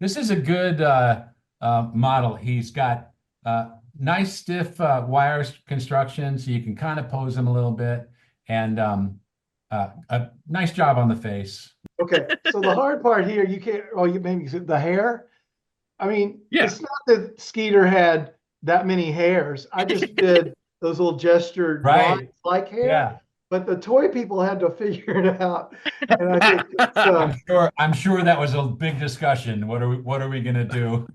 This is a good model. He's got nice stiff wire construction, so you can kind of pose him a little bit, and a nice job on the face. Okay, so the hard part here, you can't. Oh, you maybe the hair. I mean, Yeah. it's not that Skeeter had that many hairs. I just did those little gestured Right. lines like hair. Yeah. But the toy people had to figure it out, and I think it's, I'm sure that was a big discussion. What are we gonna do?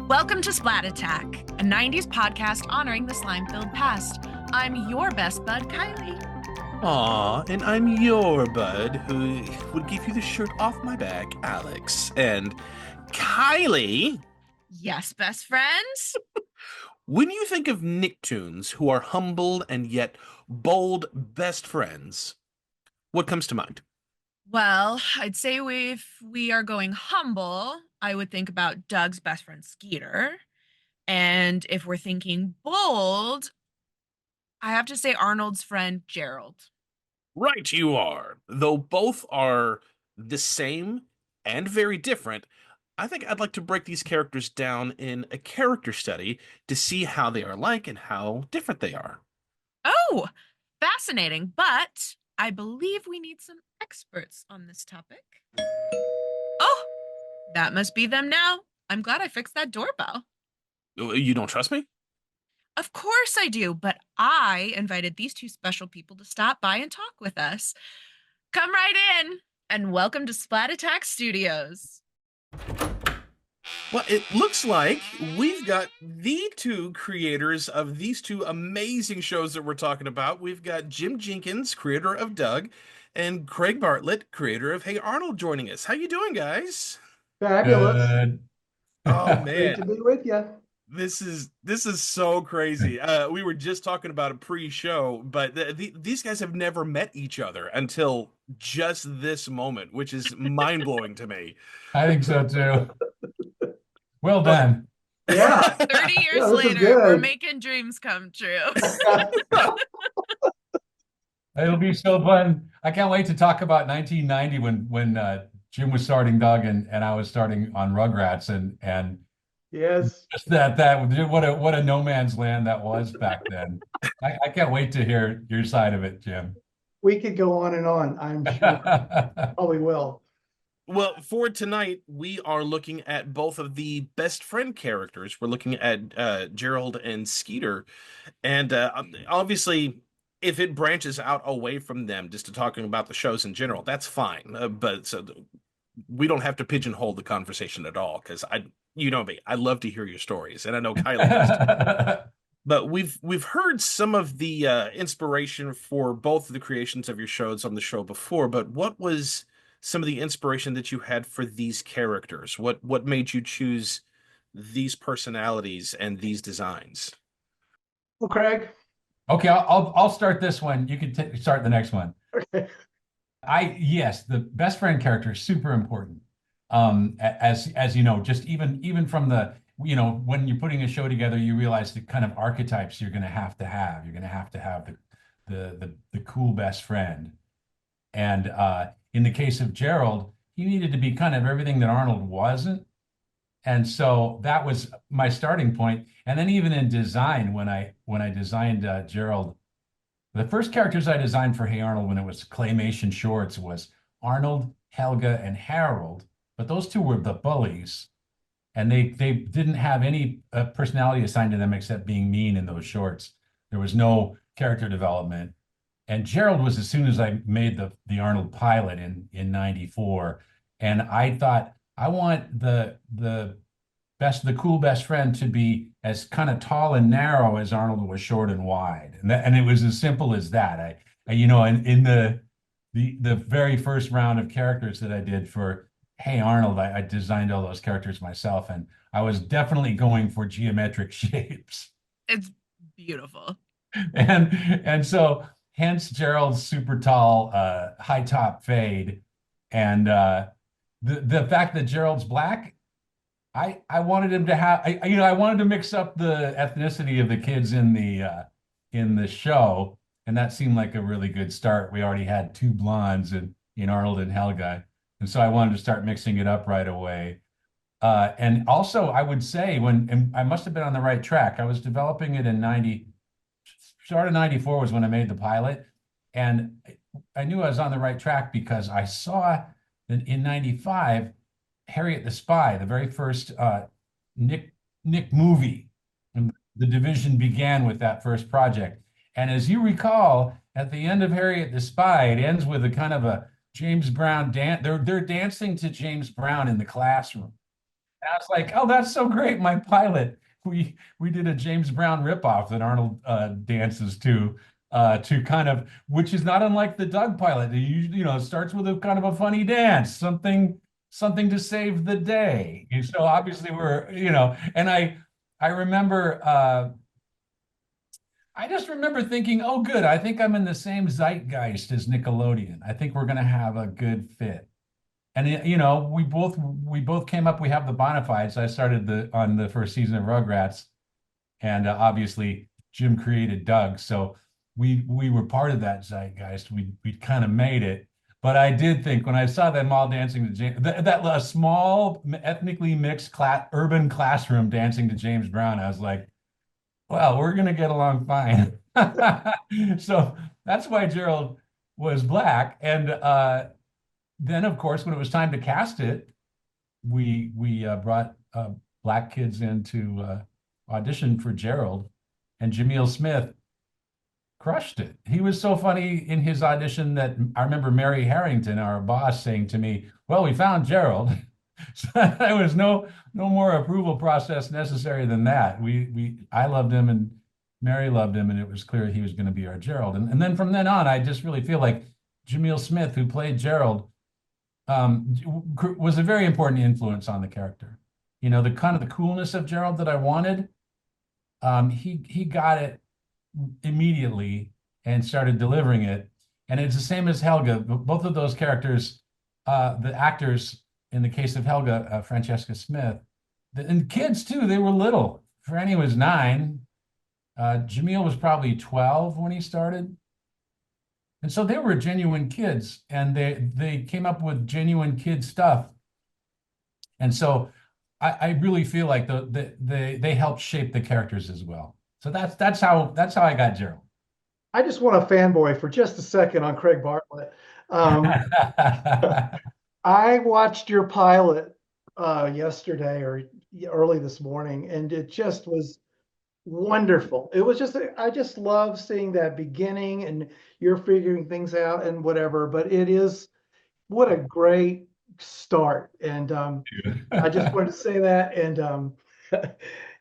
Welcome to Splat Attack, a 90s podcast honoring the slime-filled past. I'm your best bud, Kylie. Aw, and I'm your bud who would give you the shirt off my back, Alex. And Kylie, Yes, best friends? when you think of Nicktoons who are humble and yet bold best friends, what comes to mind? Well, I'd say if we are going humble, I would think about Doug's best friend, Skeeter. And if we're thinking bold, I have to say Arnold's friend, Gerald. Right, you are. Though both are the same and very different, I think I'd like to break these characters down in a character study to see how they are like and how different they are. Oh, fascinating. But I believe we need some experts on this topic. Oh, that must be them now. I'm glad I fixed that doorbell. You don't trust me? Of course I do, but I invited these two special people to stop by and talk with us. Come right in and welcome to Splat Attack Studios. Well, it looks like we've got the two creators of these two amazing shows that we're talking about. We've got Jinkins, creator of Doug, and Craig Bartlett, creator of Hey Arnold, joining us. How you doing, guys? fabulous. Good. Oh Great to man, be with you. this is so crazy. We were just talking about a pre-show, but these guys have never met each other until just this moment, which is mind-blowing to me. I think so too. Well done. Yeah. 30 years Yeah, this is later, we're good. making dreams come true. It'll be so fun. I can't wait to talk about 1990 when Jim was starting Doug and I was starting on Rugrats and Yes. just that what a no man's land that was back then. I can't wait to hear your side of it, Jim. We could go on and on. I'm sure. Probably will. Well, for tonight, we are looking at both of the best friend characters. We're looking at Gerald and Skeeter. And obviously, if it branches out away from them, just to talking about the shows in general, that's fine. We don't have to pigeonhole the conversation at all, because you know me, I love to hear your stories, and I know Kylie does too. But we've heard some of the inspiration for both of the creations of your shows on the show before, but what was some of the inspiration that you had for these characters? What made you choose these personalities and these designs? Well, Craig. Okay, I'll start this one. You can start the next one. Okay. Yes, the best friend character is super important. As you know, just even from the when you're putting a show together, you realize the kind of archetypes you're going to have to have. You're going to have the cool best friend, and in the case of Gerald, he needed to be kind of everything that Arnold wasn't, and so that was my starting point. And then even in design, when I designed Gerald. The first characters I designed for Hey Arnold when it was Claymation shorts was Arnold, Helga, and Harold, but those two were the bullies, and they didn't have any personality assigned to them except being mean in those shorts. There was no character development. And Gerald was as soon as I made the Arnold pilot in '94, and I thought I want the cool best friend to be as kind of tall and narrow as Arnold was short and wide. And it was as simple as that. In the very first round of characters that I did for Hey Arnold, I designed all those characters myself, and I was definitely going for geometric shapes. It's beautiful. And so hence Gerald's super tall, high top fade. And the fact that Gerald's black, I wanted him to have I wanted to mix up the ethnicity of the kids in the show, and that seemed like a really good start. We already had two blondes in Arnold and Helga, and so I wanted to start mixing it up right away. And also, I would say and I must have been on the right track. I was developing it in 90, start of 94 was when I made the pilot. And I knew I was on the right track because I saw that in 95, Harriet the Spy, the very first Nick movie. And the division began with that first project. And as you recall, at the end of Harriet the Spy, it ends with a kind of a James Brown dance. They're dancing to James Brown in the classroom. And I was like, oh, that's so great. My pilot, we did a James Brown ripoff that Arnold dances to kind of, which is not unlike the Doug pilot. It usually, starts with a kind of a funny dance, something to save the day. And so obviously and I remember I just remember thinking, oh, good. I think I'm in the same zeitgeist as Nickelodeon. I think we're going to have a good fit. And we both came up. We have the bona fides. I started on the first season of Rugrats, and obviously Jim created Doug, so we were part of that zeitgeist. We kind of made it. But I did think when I saw them all dancing to James, that small ethnically mixed urban classroom dancing to James Brown, I was like, well, we're gonna get along fine. So that's why Gerald was black. And then, of course, when it was time to cast it, we brought black kids in to audition for Gerald, and Jamil Smith crushed it. He was so funny in his audition that I remember Mary Harrington, our boss, saying to me, "Well, we found Gerald." So there was no more approval process necessary than that. I loved him and Mary loved him, and it was clear he was going to be our Gerald. And then from then on, I just really feel like Jamil Smith, who played Gerald, was a very important influence on the character. The kind of the coolness of Gerald that I wanted. He got it immediately and started delivering it. And it's the same as Helga. Both of those characters, the actors, in the case of Helga, Francesca Smith, and kids too, they were little. Franny was 9. Jamil was probably 12 when he started. And so they were genuine kids, and they came up with genuine kid stuff. And so I really feel like they helped shape the characters as well. So that's how I got Gerald. I just want to fanboy for just a second on Craig Bartlett. I watched your pilot yesterday or early this morning, and it just was wonderful. It was I just love seeing that beginning, and you're figuring things out and whatever, but what a great start. And I just wanted to say that. And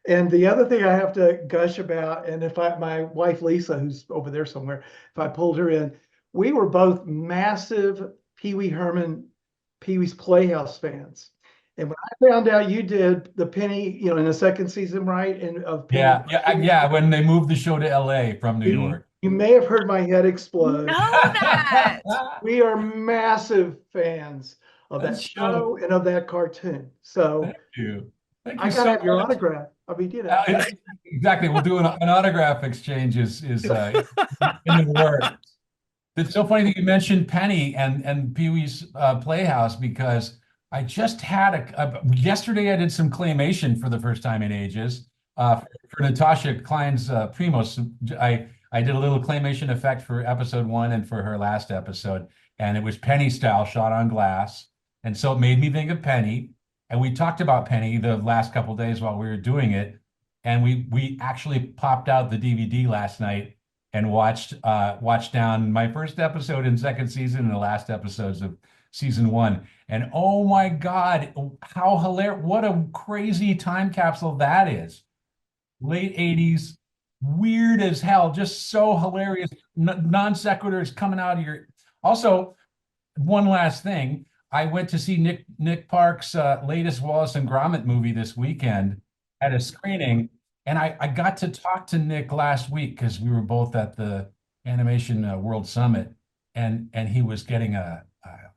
and the other thing I have to gush about, and my wife Lisa, who's over there somewhere, if I pulled her in, we were both massive Pee Wee's Playhouse fans. And when I found out you did the Penny, in the second season, right? And of Penny, yeah. When they moved the show to LA from New York. You may have heard my head explode. Know that. We are massive fans of that show and of that cartoon. So thank you. I gotta have your autograph. I mean, exactly. We'll do an autograph exchange is in the works. It's so funny that you mentioned Penny and Pee Wee's Playhouse, because I just had yesterday I did some claymation for the first time in ages for Natasha Klein's Primos. I did a little claymation effect for episode 1 and for her last episode, and it was Penny style, shot on glass, and so it made me think of Penny. And we talked about Penny the last couple of days while we were doing it, and we actually popped out the DVD last night and watched down my first episode in second season and the last episodes of season 1. And oh my God, how hilarious! What a crazy time capsule that is. Late 80s, weird as hell, just so hilarious. Non sequiturs coming out of your. Also, one last thing. I went to see Nick Park's latest Wallace and Gromit movie this weekend at a screening, and I got to talk to Nick last week because we were both at the Animation World Summit, and he was getting a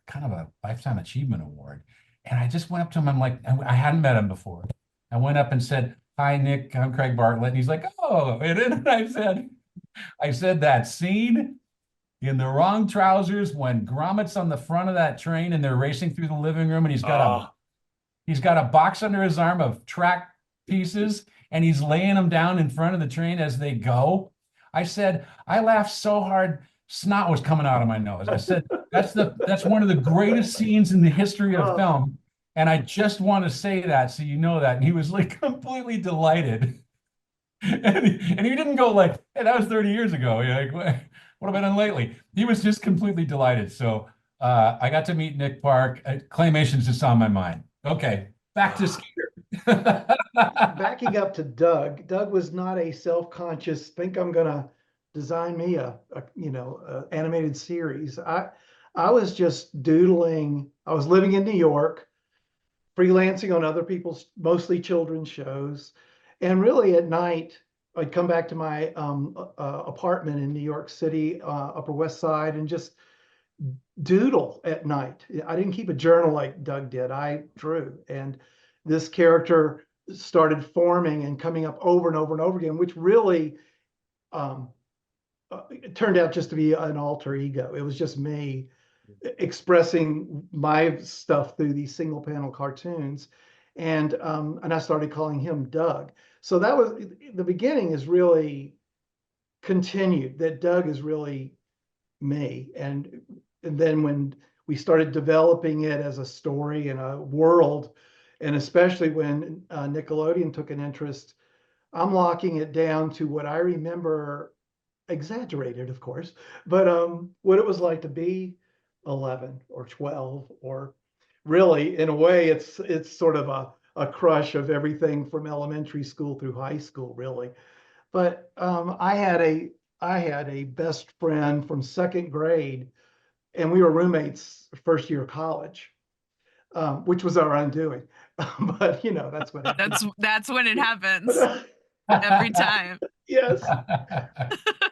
kind of a Lifetime Achievement Award. And I just went up to him. I'm like, I hadn't met him before. I went up and said, "Hi, Nick, I'm Craig Bartlett." And he's like, "Oh," and then I said that scene in the wrong trousers when Gromit's on the front of that train and they're racing through the living room and Oh, he's got a box under his arm of track pieces and he's laying them down in front of the train as they go. I said, I laughed so hard, snot was coming out of my nose. I said, that's one of the greatest scenes in the history of Oh, film. And I just want to say that so you know that. And he was like completely delighted. And he didn't go like, "Hey, that was 30 years ago." You're like, what have I done lately? He was just completely delighted. So I got to meet Nick Park. Claymation's just on my mind. Okay, back to Skeeter. backing up to Doug. Doug was not a self-conscious, think I'm gonna design me a animated series. I was just doodling. I was living in New York, freelancing on other people's mostly children's shows. And really at night, I'd come back to my apartment in New York City, Upper West Side, and just doodle at night. I didn't keep a journal like Doug did. I drew. And this character started forming and coming up over and over and over again, which really um, it turned out just to be an alter ego. It was just me expressing my stuff through these single panel cartoons. And I started calling him Doug. So that was the beginning is really continued, that Doug is really me. And then when we started developing it as a story and a world, and especially when Nickelodeon took an interest, I'm locking it down to what I remember, exaggerated, of course, but what it was like to be 11 or 12, or really, in a way, it's sort of a crush of everything from elementary school through high school, really. But I had a best friend from second grade, and we were roommates first year of college, which was our undoing. But that's what happens. That's when it happens every time. Yes,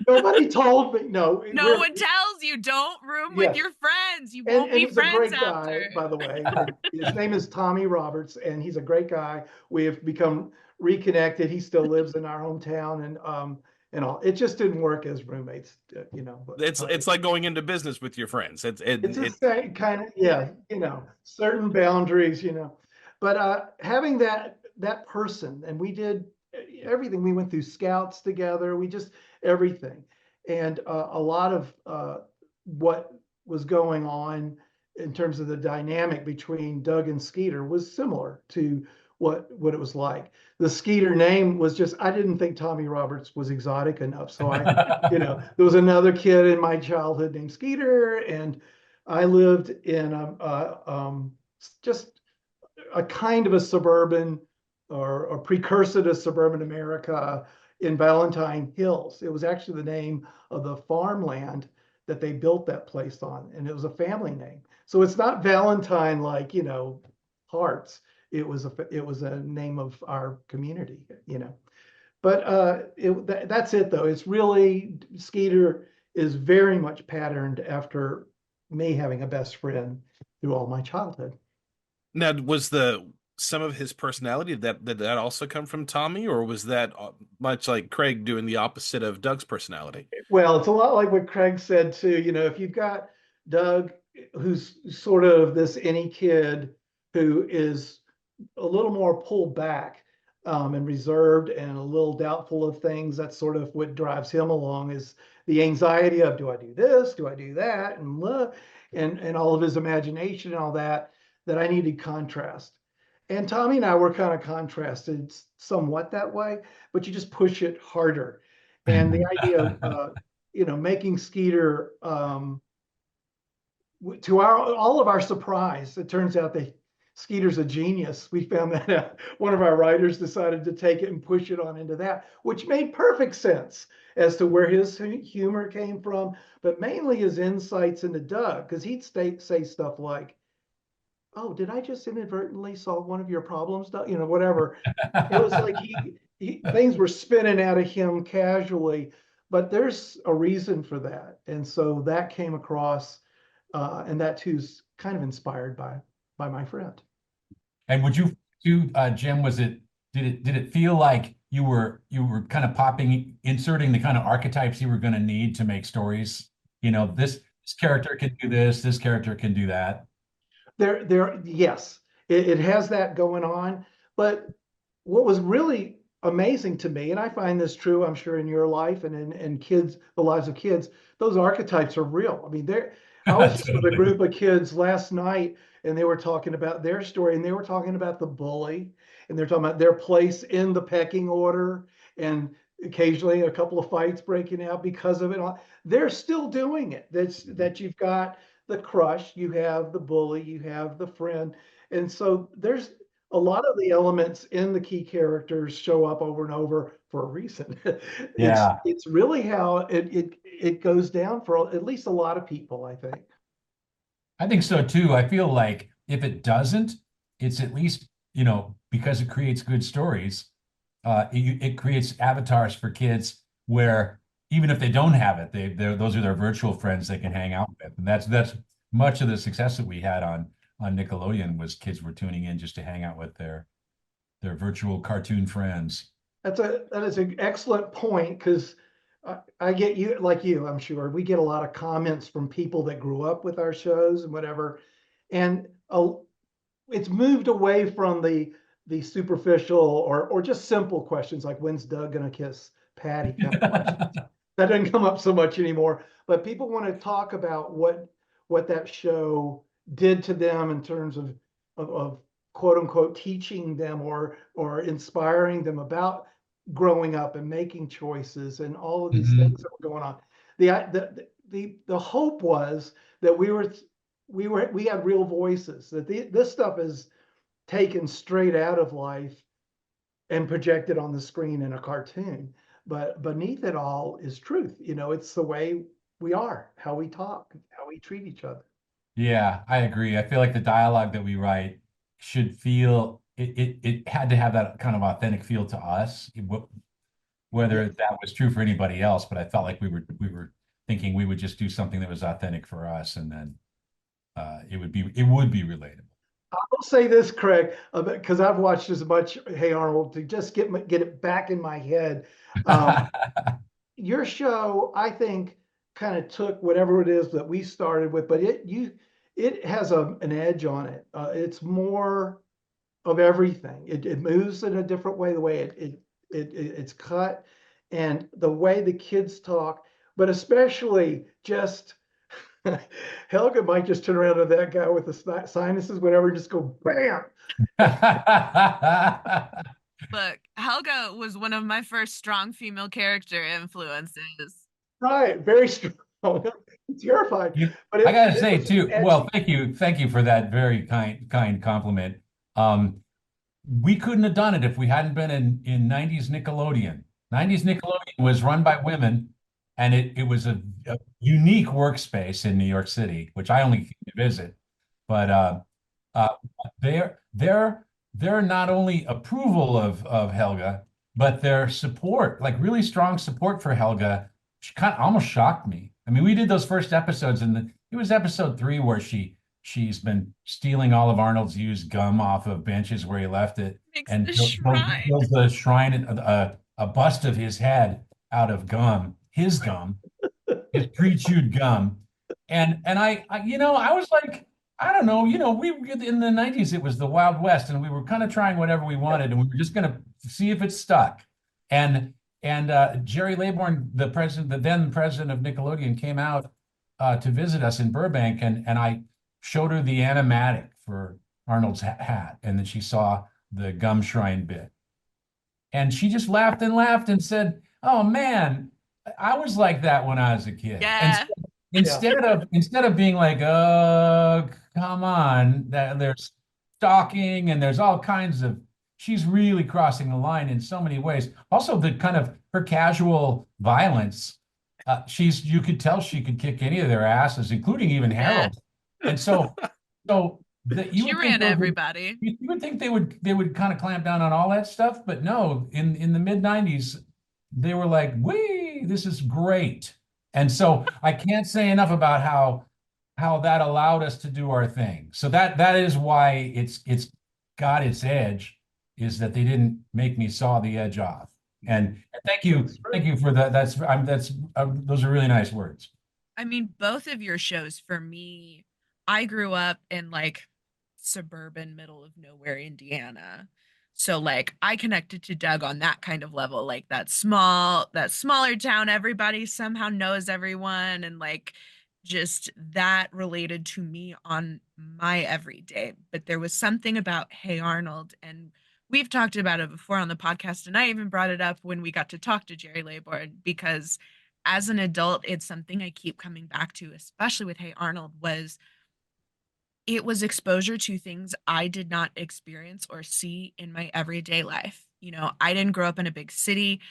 nobody told me. No, No one tells you don't room with yes. your friends. You And won't be he's a friends great guy, after. by the way. And his name is Tommy Roberts, and he's a great guy. We have become reconnected. He still lives in our hometown, and all. It just didn't work as roommates, But it's like going into business with your friends. it's the same kind of, yeah, certain boundaries. But having that person, and we did everything. We went through scouts together. We just everything, and a lot of what was going on in terms of the dynamic between Doug and Skeeter was similar to what it was like. The Skeeter name was just, I didn't think Tommy Roberts was exotic enough. So there was another kid in my childhood named Skeeter, and I lived in just a kind of a suburban, or a precursor to suburban America, in Valentine Hills. It was actually the name of the farmland that they built that place on, and it was a family name. So it's not Valentine like, hearts. It was a name of our community. But that's it though. It's really, Skeeter is very much patterned after me having a best friend through all my childhood. Now, was the some of his personality that also come from Tommy, or was that much like Craig doing the opposite of Doug's personality? Well, it's a lot like what Craig said too. If you've got Doug, who's sort of this any kid who is a little more pulled back, and reserved and a little doubtful of things, that's sort of what drives him along, is the anxiety of, do I do this? Do I do that? And all of his imagination and all that I needed contrast. And Tommy and I were kind of contrasted somewhat that way, but you just push it harder. And the idea of, making Skeeter, to all of our surprise, it turns out that Skeeter's a genius. We found that out. One of our writers decided to take it and push it on into that, which made perfect sense as to where his humor came from, but mainly his insights into Doug, because he'd say stuff like, "Oh, did I just inadvertently solve one of your problems, Doug?" Whatever. It was like things were spinning out of him casually, but there's a reason for that. And so that came across, and that too's kind of inspired by my friend. And would you do, Jim, did it feel like you were kind of inserting the kind of archetypes you were going to need to make stories? This character can do this character can do that. Yes, it has that going on. But what was really amazing to me, and I find this true, I'm sure, in your life and in kids, the lives of kids, those archetypes are real. I mean, I was just with a group of kids last night, and they were talking about their story, and they were talking about the bully, and they're talking about their place in the pecking order, and occasionally a couple of fights breaking out because of it. They're still doing it. That you've got the crush, you have the bully, you have the friend. And so there's a lot of the elements in the key characters show up over and over for a reason. Yeah. It's really how it goes down for at least a lot of people, I think. I think so too. I feel like if it doesn't, it's at least, because it creates good stories, it creates avatars for kids where even if they don't have it, those are their virtual friends they can hang out with. And that's much of the success that we had on Nickelodeon was kids were tuning in just to hang out with their virtual cartoon friends. That is an excellent point, because I get you, like you, I'm sure we get a lot of comments from people that grew up with our shows and whatever, and it's moved away from the superficial or just simple questions like when's Doug gonna kiss Patty kind of questions. That doesn't come up so much anymore. But people want to talk about what that show did to them in terms of quote unquote teaching them or inspiring them about growing up and making choices and all of these things that were going on. The hope was that we had real voices, that this stuff is taken straight out of life and projected on the screen in a cartoon. But beneath it all is truth. It's the way we are, how we talk, how we treat each other. Yeah, I agree. I feel like the dialogue that we write should feel it had to have that kind of authentic feel to us, whether that was true for anybody else. But I felt like we were thinking we would just do something that was authentic for us, and then it would be relatable. I will say this, Craig, because I've watched as much Hey Arnold to just get it back in my head. Your show, I think, kind of took whatever it is that we started with, but it has an edge on it. It's more of everything. It moves in a different way, the way it's cut, and the way the kids talk, but especially just Helga might just turn around to that guy with the sinuses, whatever, and just go bam. Look, Helga was one of my first strong female character influences. Right, very strong. Terrified. But I gotta say too, edgy. well, thank you for that very kind compliment. We couldn't have done it if we hadn't been in 90s Nickelodeon. 90s Nickelodeon was run by women, and it was a unique workspace in New York City, which I only came to visit. But their not only approval of Helga, but their support, like really strong support for Helga, kind of almost shocked me. I mean, we did those first episodes, and it was episode 3 where she's been stealing all of Arnold's used gum off of benches where he left it, and builds the shrine, a bust of his head out of gum, his pre-chewed gum, and I was like, I don't know, we in the 90s it was the Wild West, and we were kind of trying whatever we wanted, and we were just going to see if it stuck, and Jerry Laybourne, the then president of Nickelodeon, came out to visit us in Burbank, and I showed her the animatic for Arnold's hat, and then she saw the gum shrine bit, and she just laughed and said, "Oh man, I was like that when I was a kid." Yeah. Instead of being like, "Oh, come on," that there's stalking and there's all kinds of. She's really crossing the line in so many ways. Also, the kind of her casual violence. You could tell she could kick any of their asses, including even Harold. And so that she ran everybody. You would think they would kind of clamp down on all that stuff, but no. In the mid 90s, they were like, "Wee, this is great." And so I can't say enough about how that allowed us to do our thing. So that is why it's got its edge. is that they didn't make me saw the edge off. And thank you, That's thank true. you for that. That's those are really nice words. I mean, both of your shows for me, I grew up in like suburban middle of nowhere Indiana. So like I connected to Doug on that kind of level, like that smaller town, everybody somehow knows everyone and like just that related to me on my everyday. But there was something about Hey Arnold, and we've talked about it before on the podcast, and I even brought it up when we got to talk to Jerry Laybourne because as an adult, it's something I keep coming back to, especially with Hey Arnold, was it was exposure to things I did not experience or see in my everyday life. You know, I didn't grow up in a big city.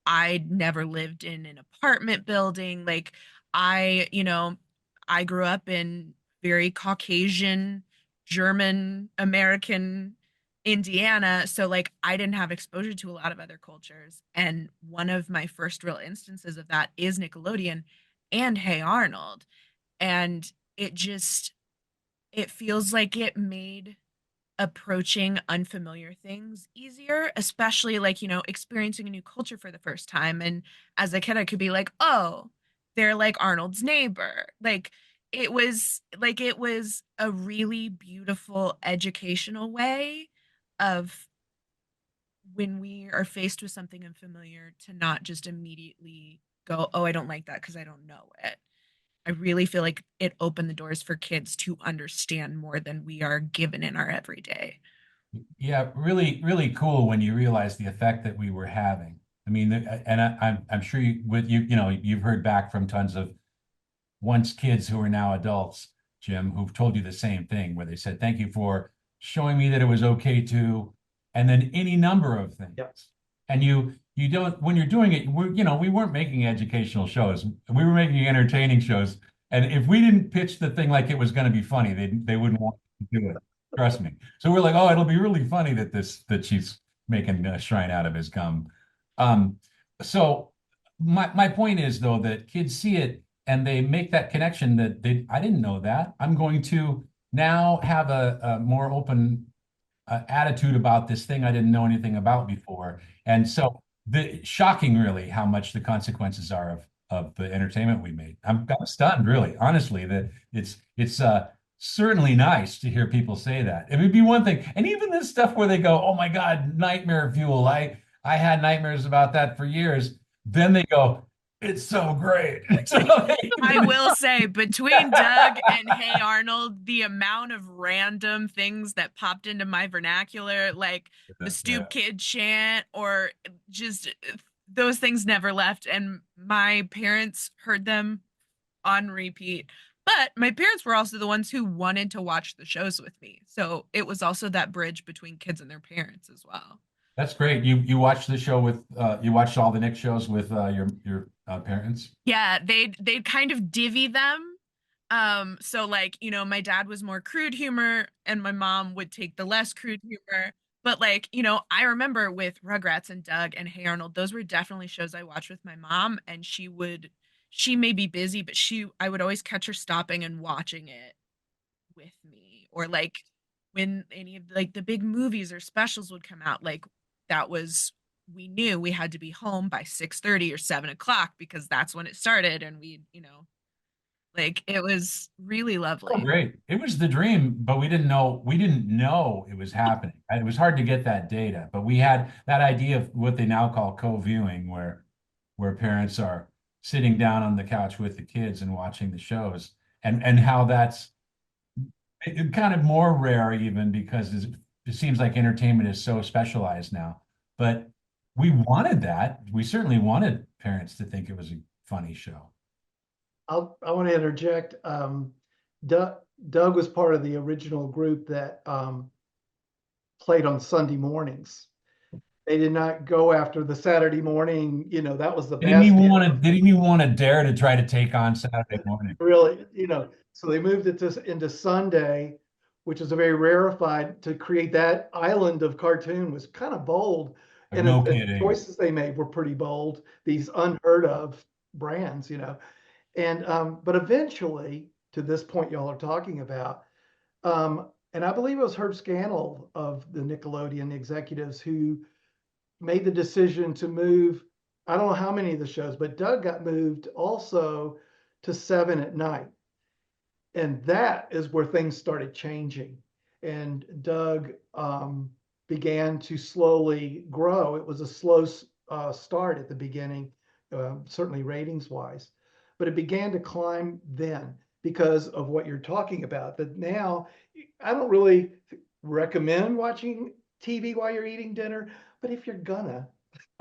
I never lived in an apartment building. Like I grew up in very Caucasian, German, American Indiana. So like I didn't have exposure to a lot of other cultures. And one of my first real instances of that is Nickelodeon and Hey Arnold. And it just it feels like it made approaching unfamiliar things easier, especially like, experiencing a new culture for the first time. And as a kid, I could be like, oh, they're like Arnold's neighbor. It was a really beautiful educational way of when we are faced with something unfamiliar to not just immediately go, oh, I don't like that because I don't know it. I really feel like it opened the doors for kids to understand more than we are given in our everyday. Yeah, really, really cool when you realize the effect that we were having. I mean, and I'm sure you've heard back from tons of once kids who are now adults, Jim, who've told you the same thing, where they said, "Thank you for showing me that it was okay to," and then any number of things. Yep. And you don't when you're doing it, we weren't making educational shows. We were making entertaining shows. And if we didn't pitch the thing like it was going to be funny, they wouldn't want to do it. Trust me. So we're like, oh, it'll be really funny that she's making a shrine out of his gum. Um, so my point is though that kids see it and they make that connection that I didn't know that. I'm going to now have a more open attitude about this thing I didn't know anything about before. And so the shocking really how much the consequences are of the entertainment we made. I'm kind of stunned, really, honestly, that it's certainly nice to hear people say that. It would be one thing, and even this stuff where they go, "Oh my God, nightmare fuel." I had nightmares about that for years. Then they go, "It's so great." So I will say, between Doug and Hey Arnold, the amount of random things that popped into my vernacular, like the yeah. stoop kid chant, or just those things never left. And my parents heard them on repeat. But my parents were also the ones who wanted to watch the shows with me. So it was also that bridge between kids and their parents as well. That's great. You watched the show with you watched all the Nick shows with your parents. Yeah, they'd kind of divvy them. So like, my dad was more crude humor and my mom would take the less crude humor. But like, I remember with Rugrats and Doug and Hey Arnold, those were definitely shows I watched with my mom, and she may be busy, but I would always catch her stopping and watching it with me. Or like when any of like the big movies or specials would come out, like that was we knew we had to be home by 6:30 or 7 o'clock because that's when it started, and like it was really Oh, lovely. great. It was the dream, but we didn't know it was happening. It was hard to get that data, but we had that idea of what they now call co-viewing, where parents are sitting down on the couch with the kids and watching the shows, and how that's kind of more rare even because it seems like entertainment is so specialized now. But we wanted that. We certainly wanted parents to think it was a funny show. I want to interject. Doug was part of the original group that played on Sunday mornings. They did not go after the Saturday morning. That was the best. Didn't even want to dare to try to take on Saturday morning. Really, so they moved it into Sunday, which is a very rarefied to create that island of cartoon was kind of bold. And No the kidding. choices they made were pretty bold, these unheard of brands. And but eventually, to this point y'all are talking about, And I believe it was Herb Scannell of the Nickelodeon executives who made the decision to move. I don't know how many of the shows, but Doug got moved also to 7 at night. And that is where things started changing. And Doug began to slowly grow. It was a slow start at the beginning, certainly ratings wise, but it began to climb then because of what you're talking about. That now I don't really recommend watching TV while you're eating dinner, but if you're gonna,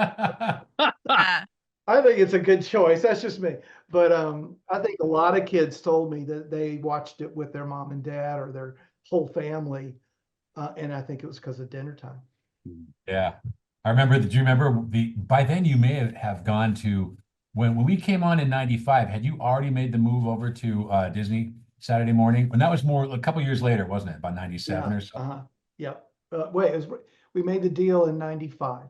Yeah. I think it's a good choice. That's just me. But I think a lot of kids told me that they watched it with their mom and dad or their whole family. And I think it was because of dinner time. Yeah. I remember, do you remember by then you may have gone to, when we came on in 95, had you already made the move over to Disney Saturday morning? And that was more, a couple years later, wasn't it? About 97 Yeah. or so? Yep. We made the deal in 95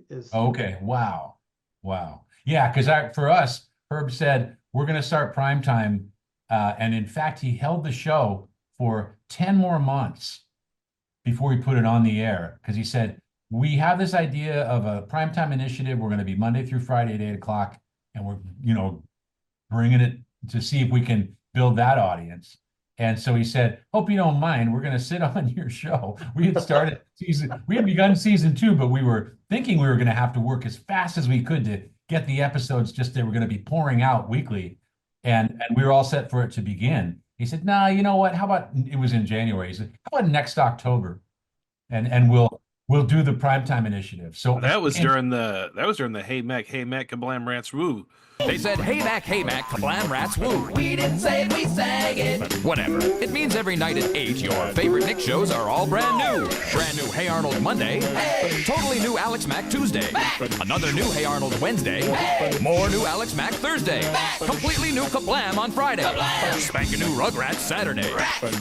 is Okay. Wow. Wow. Yeah, because for us, Herb said, we're going to start primetime. And in fact, he held the show for 10 more months before we put it on the air. Because he said, we have this idea of a primetime initiative. We're going to be Monday through Friday at 8 o'clock. And we're, bringing it to see if we can build that audience. And so he said, hope you don't mind. We're going to sit on your show. We had begun season 2, but we were thinking we were going to have to work as fast as we could to get the episodes, just they were going to be pouring out weekly. And we were all set for it to begin. He said, nah, you know what? How about, it was in January. He said, how about next October? And we'll do the primetime initiative. So that was during the Hey Mac, Kablam Rats Woo. They said, hey Mac, kablam rats woo. We didn't say it, we sang it. Whatever. It means every night at 8, your favorite Nick shows are all brand new. Brand new Hey Arnold Monday. Hey. Totally new Alex Mac Tuesday. Another new Hey Arnold Wednesday. Hey. More new Alex Mac Thursday. Completely new Kablam on Friday. Spanking new Rugrats Saturday.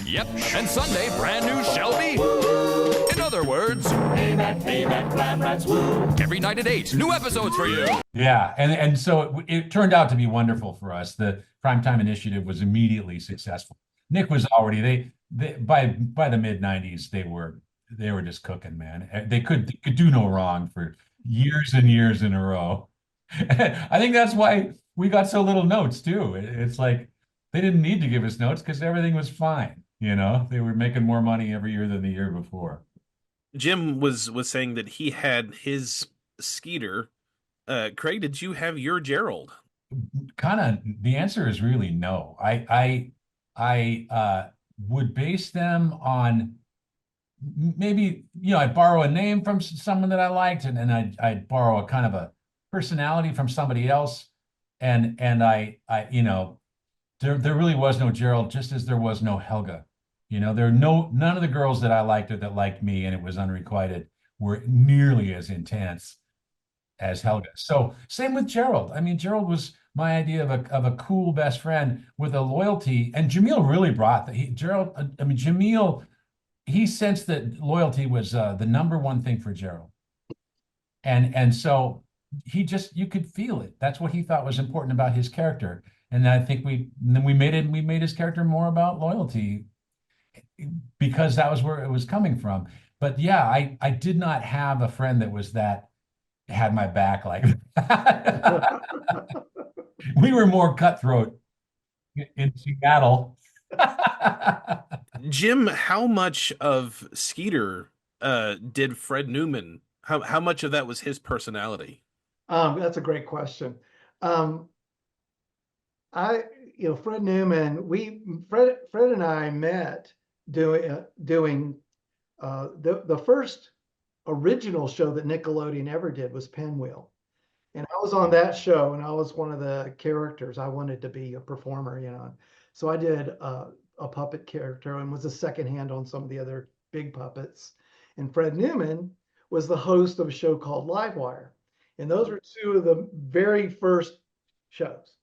Yep. And Sunday, brand new Shelby. In other words, Hey Mac, Kablam Rats Woo. every night at 8, new episodes for you. yeah, and so it turned out to be wonderful for us. The primetime initiative was immediately successful. Nick was already by the mid 90s they were just cooking, man. They could do no wrong for years and years in a row. I think that's why we got so little notes too. It's like they didn't need to give us notes because everything was fine. They were making more money every year than the year before. Jim was saying that he had his Skeeter. Craig, did you have your Gerald? Kind of, the answer is really no. I would base them on maybe, I'd borrow a name from someone that I liked, and I'd borrow a kind of a personality from somebody else. And I there really was no Gerald, just as there was no Helga. None of the girls that I liked or that liked me, and it was unrequited, were nearly as intense as Helga. So same with Gerald. I mean, Gerald was my idea of a cool best friend with a loyalty, and Jamil really brought that. Jamil, he sensed that loyalty was the number one thing for Gerald, and so you could feel it. That's what he thought was important about his character, and I think we made his character more about loyalty because that was where it was coming from. But yeah, I did not have a friend that had my back like that. We were more cutthroat in Seattle. Jim, how much of Skeeter did Fred Newman? How much of that was his personality? That's a great question. Fred Newman, Fred and I met doing the first original show that Nickelodeon ever did was Pinwheel. And I was on that show, and I was one of the characters. I wanted to be a performer, So I did a puppet character and was a second hand on some of the other big puppets. And Fred Newman was the host of a show called Livewire. And those were two of the very first shows.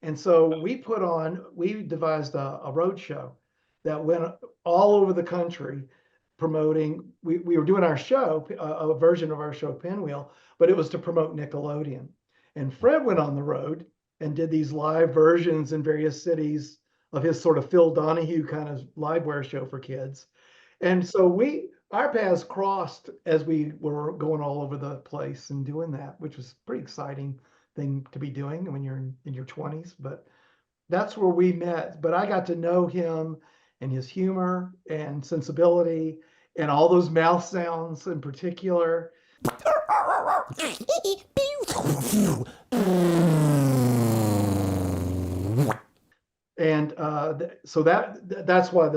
And so we devised a road show that went all over the country promoting. We were doing our show, a version of our show Pinwheel, but it was to promote Nickelodeon. And Fred went on the road and did these live versions in various cities of his sort of Phil Donahue kind of livewire show for kids. And so our paths crossed as we were going all over the place and doing that, which was a pretty exciting thing to be doing when you're in your 20s. But that's where we met. But I got to know him and his humor and sensibility and all those mouth sounds in particular. And so that's why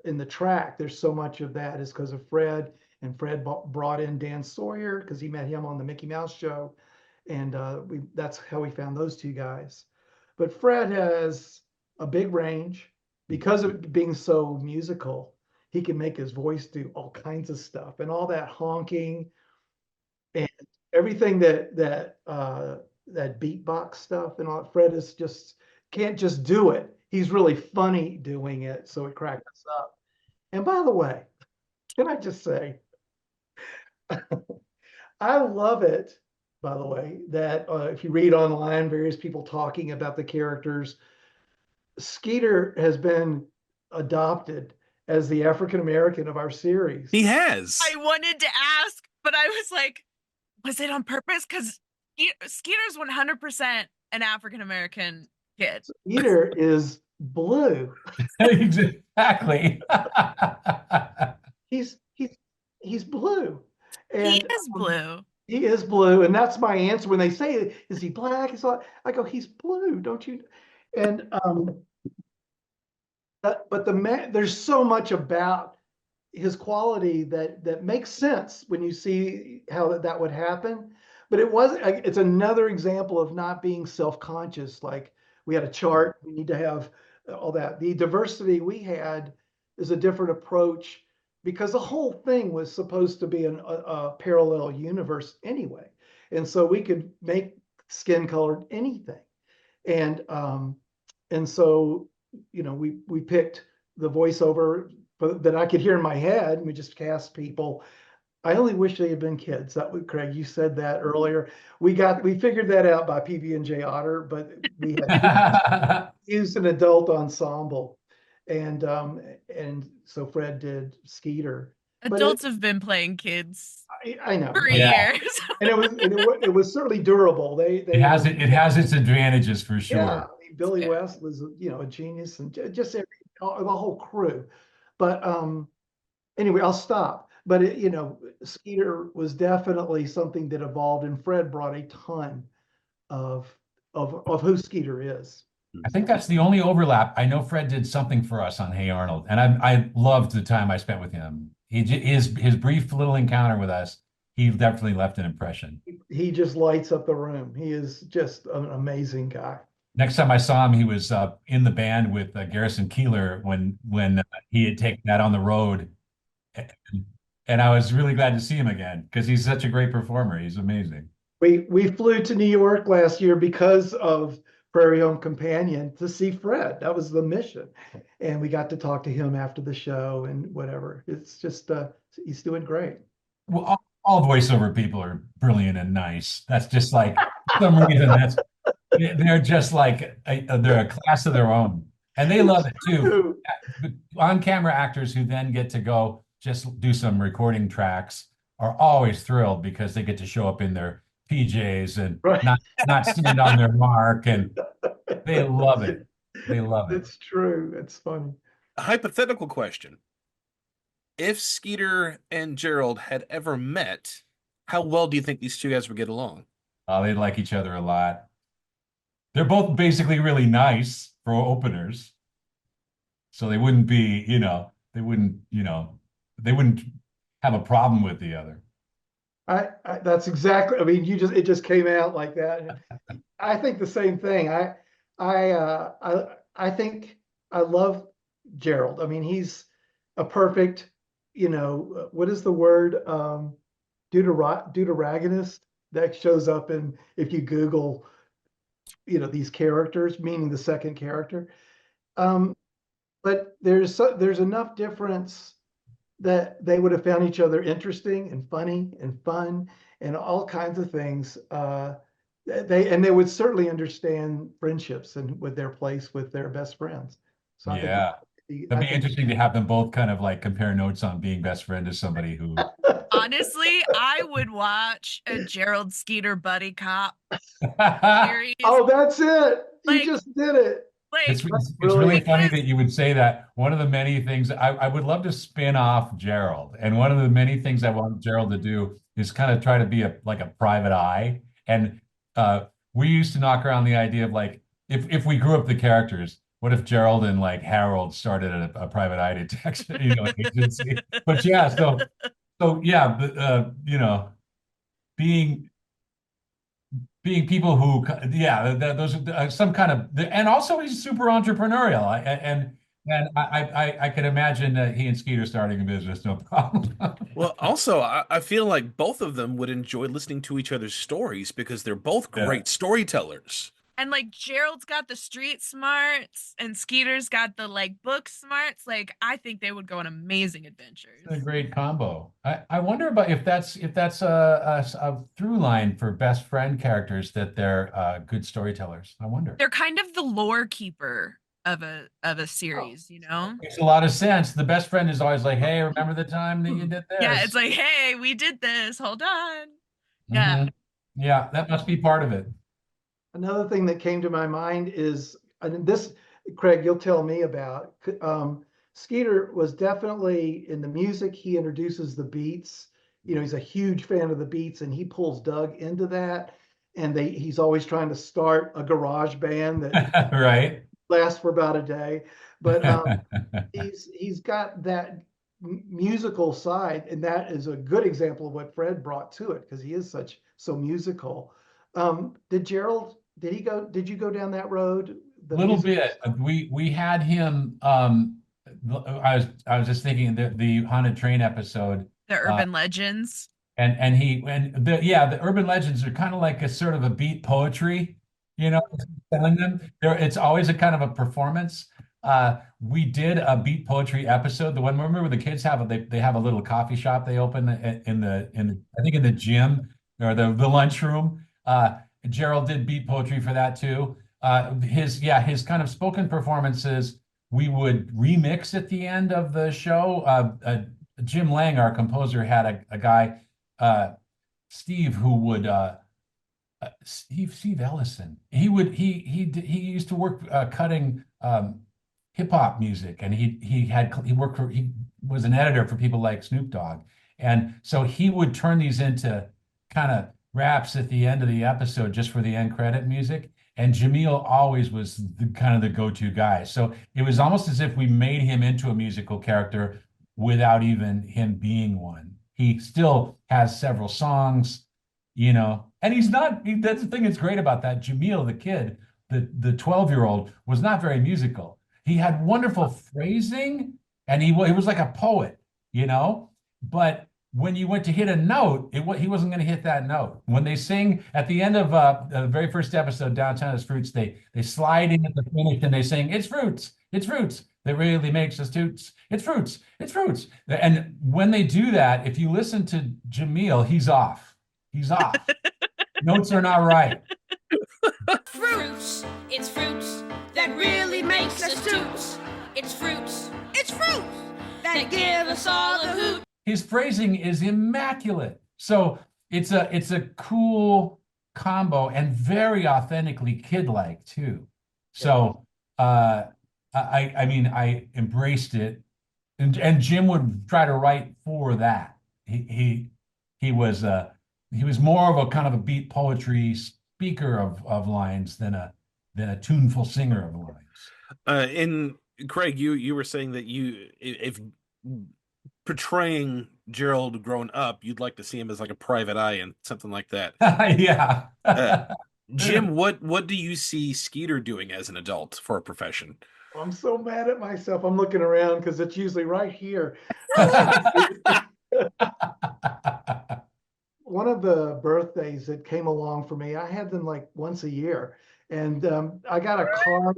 in the track there's so much of that is because of Fred, and Fred brought in Dan Sawyer because he met him on the Mickey Mouse show, and that's how we found those two guys. But Fred has a big range because of being so musical. He can make his voice do all kinds of stuff, and all that honking and everything that beatbox stuff and all. Fred is just can't just do it. He's really funny doing it, so it cracked us up. And by the way, can I just say, I love it, by the way, that if you read online, various people talking about the characters, Skeeter has been adopted as the African American of our series. He has. I wanted to ask, but I was like, was it on purpose? Because Skeeter's 100% an African American kid. Skeeter is blue. Exactly. He's blue. And He is blue. He is blue, and that's my answer when they say, "Is he black?" I go, "He's blue, don't you?" And but there's so much about his quality that makes sense when you see how that would happen. But it's another example of not being self-conscious. Like, we had a chart, we need to have all that. The diversity we had is a different approach because the whole thing was supposed to be a parallel universe anyway. And so we could make skin colored anything. And so, we picked the voiceover that I could hear in my head, and we just cast people. I only wish they had been kids. Craig, you said that earlier. We figured that out by PB&J Otter, but we had used an adult ensemble, and so Fred did Skeeter. Adults have been playing kids I know for Yeah. years. and it was certainly durable. It has its advantages for sure. Yeah, I mean, Billy West was a genius, and just the whole crew. But anyway, I'll stop. But Skeeter was definitely something that evolved, and Fred brought a ton of who Skeeter is. I think that's the only overlap. I know Fred did something for us on Hey Arnold, and I loved the time I spent with him. His brief little encounter with us, he definitely left an impression. He just lights up the room. He is just an amazing guy. Next time I saw him, he was in the band with Garrison Keillor when he had taken that on the road. And I was really glad to see him again because he's such a great performer. He's amazing. We flew to New York last year because of Prairie Home Companion to see Fred. That was the mission. And we got to talk to him after the show and whatever. It's just, he's doing great. Well, all voiceover people are brilliant and nice. That's just like, for some reason, they're just like, they're a class of their own. And they love it too. On-camera actors who then get to go just do some recording tracks are always thrilled because they get to show up in their PJs and not stand on their mark, and they love it. They love it. It's true. It's funny. A hypothetical question. If Skeeter and Gerald had ever met, how well do you think these two guys would get along? They like each other a lot. They're both basically really nice for openers. So they wouldn't be, they wouldn't have a problem with the other. That's exactly, I mean, it just came out like that. I think the same thing. I think I love Gerald. I mean, he's a perfect, what is the word? Deuteragonist that shows up if you Google, these characters, meaning the second character. But there's enough difference that they would have found each other interesting and funny and fun and all kinds of things. They would certainly understand friendships and with their place with their best friends. So I think That'd I be think interesting to have them both kind of like compare notes on being best friend to somebody who. Honestly, I would watch a Gerald Skeeter buddy cop series. oh, that's it. You Like, just did it. It's like it's really Brilliant. funny that you would say that. One of the many things I would love to spin off Gerald, and one of the many things I want Gerald to do is kind of try to be like a private eye. And we used to knock around the idea of like if we grew up the characters, what if Gerald and like Harold started a private eye detection, agency? But yeah, so yeah, being people who, yeah, those are some kind of, and also he's super entrepreneurial. I can imagine that he and Skeeter starting a business, no problem. Well, also, I feel like both of them would enjoy listening to each other's stories because they're both Yeah. great storytellers. And like Gerald's got the street smarts and Skeeter's got the like book smarts. Like I think they would go on amazing adventures. A great combo. I wonder about if that's a through line for best friend characters, that they're good storytellers. I wonder. They're kind of the lore keeper of a series, you know? Makes a lot of sense. The best friend is always like, "Hey, remember the time that you did this?" Yeah, it's like, hey, we did this. Hold on. Yeah. Mhm. Yeah, that must be part of it. Another thing that came to my mind is, and this, Craig, you'll tell me about. Skeeter was definitely in the music. He introduces the beats. He's a huge fan of the beats, and he pulls Doug into that. And he's always trying to start a garage band that Right. lasts for about a day. But he's got that musical side, and that is a good example of what Fred brought to it because he is so musical. Did you go down that road? A little bit. We had him. I was just thinking the haunted train episode. The urban legends. And the urban legends are kind of like a sort of a beat poetry, telling them it's always a kind of a performance. We did a beat poetry episode. The one, remember, the kids they have a little coffee shop they open in the I think in the gym or the lunchroom. Gerald did beat poetry for that too. His kind of spoken performances we would remix at the end of the show. Jim Lang, our composer, had a guy, Steve, who would Steve Ellison. He used to work cutting hip hop music, and he was an editor for people like Snoop Dogg, and so he would turn these into kind of raps at the end of the episode just for the end credit music. And Jamil always was kind of the go-to guy. So it was almost as if we made him into a musical character without even him being one. He still has several songs, and he's not, that's the thing that's great about that. Jamil, the kid, the 12-year-old, was not very musical. He had wonderful phrasing, and he was like a poet, but when you went to hit a note, he wasn't going to hit that note. When they sing at the end of the very first episode, Downtown is Fruits, they slide in at the finish and they sing, it's fruits that really makes us toots. It's fruits. And when they do that, if you listen to Jamil, he's off. Notes are not right. Fruits, it's fruits that really makes us toots. It's fruits that give us all a hoot. His phrasing is immaculate. So it's a cool combo and very authentically kid-like too. So I embraced it, and Jim would try to write for that. He was more of a kind of a beat poetry speaker of lines than a tuneful singer of lines. In Craig, you were saying that if portraying Gerald grown up, you'd like to see him as like a private eye and something like that. Yeah. Jim, what do you see Skeeter doing as an adult for a profession? I'm so mad at myself. I'm looking around because it's usually right here. One of the birthdays that came along for me, I had them like once a year. And I got a card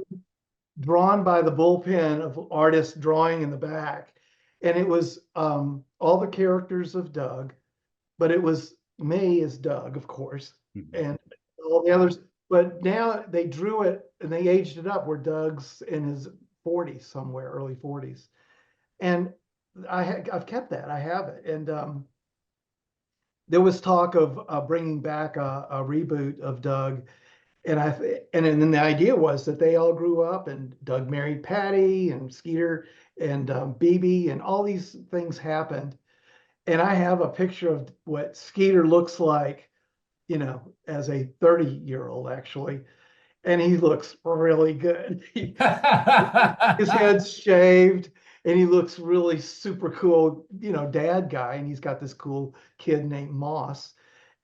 drawn by the bullpen of artists drawing in the back. And it was all the characters of Doug, but it was me as Doug, of course, and all the others. But now they drew it and they aged it up where Doug's in his 40s somewhere, early 40s. And I've kept that. I have it. And there was talk of bringing back a reboot of Doug. And then the idea was that they all grew up and Doug married Patty and Skeeter and BB and all these things happened. And I have a picture of what Skeeter looks like, as a 30-year-old actually. And he looks really good. His head's shaved and he looks really super cool, dad guy. And he's got this cool kid named Moss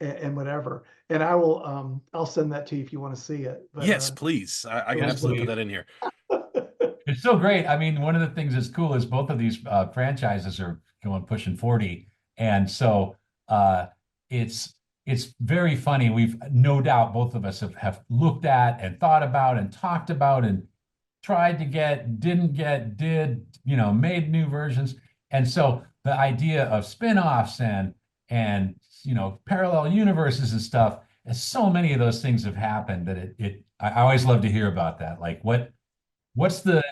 and whatever. And I'll send that to you if you want to see it. But, Yes, please. I can absolutely put that in here. It's so great. I mean, one of the things that's cool is both of these franchises are pushing 40. And so it's very funny. We've no doubt both of us have looked at and thought about and talked about and tried to get, didn't get, did, made new versions. And so the idea of spin-offs and parallel universes and stuff, and so many of those things have happened that I always love to hear about that. Like what's the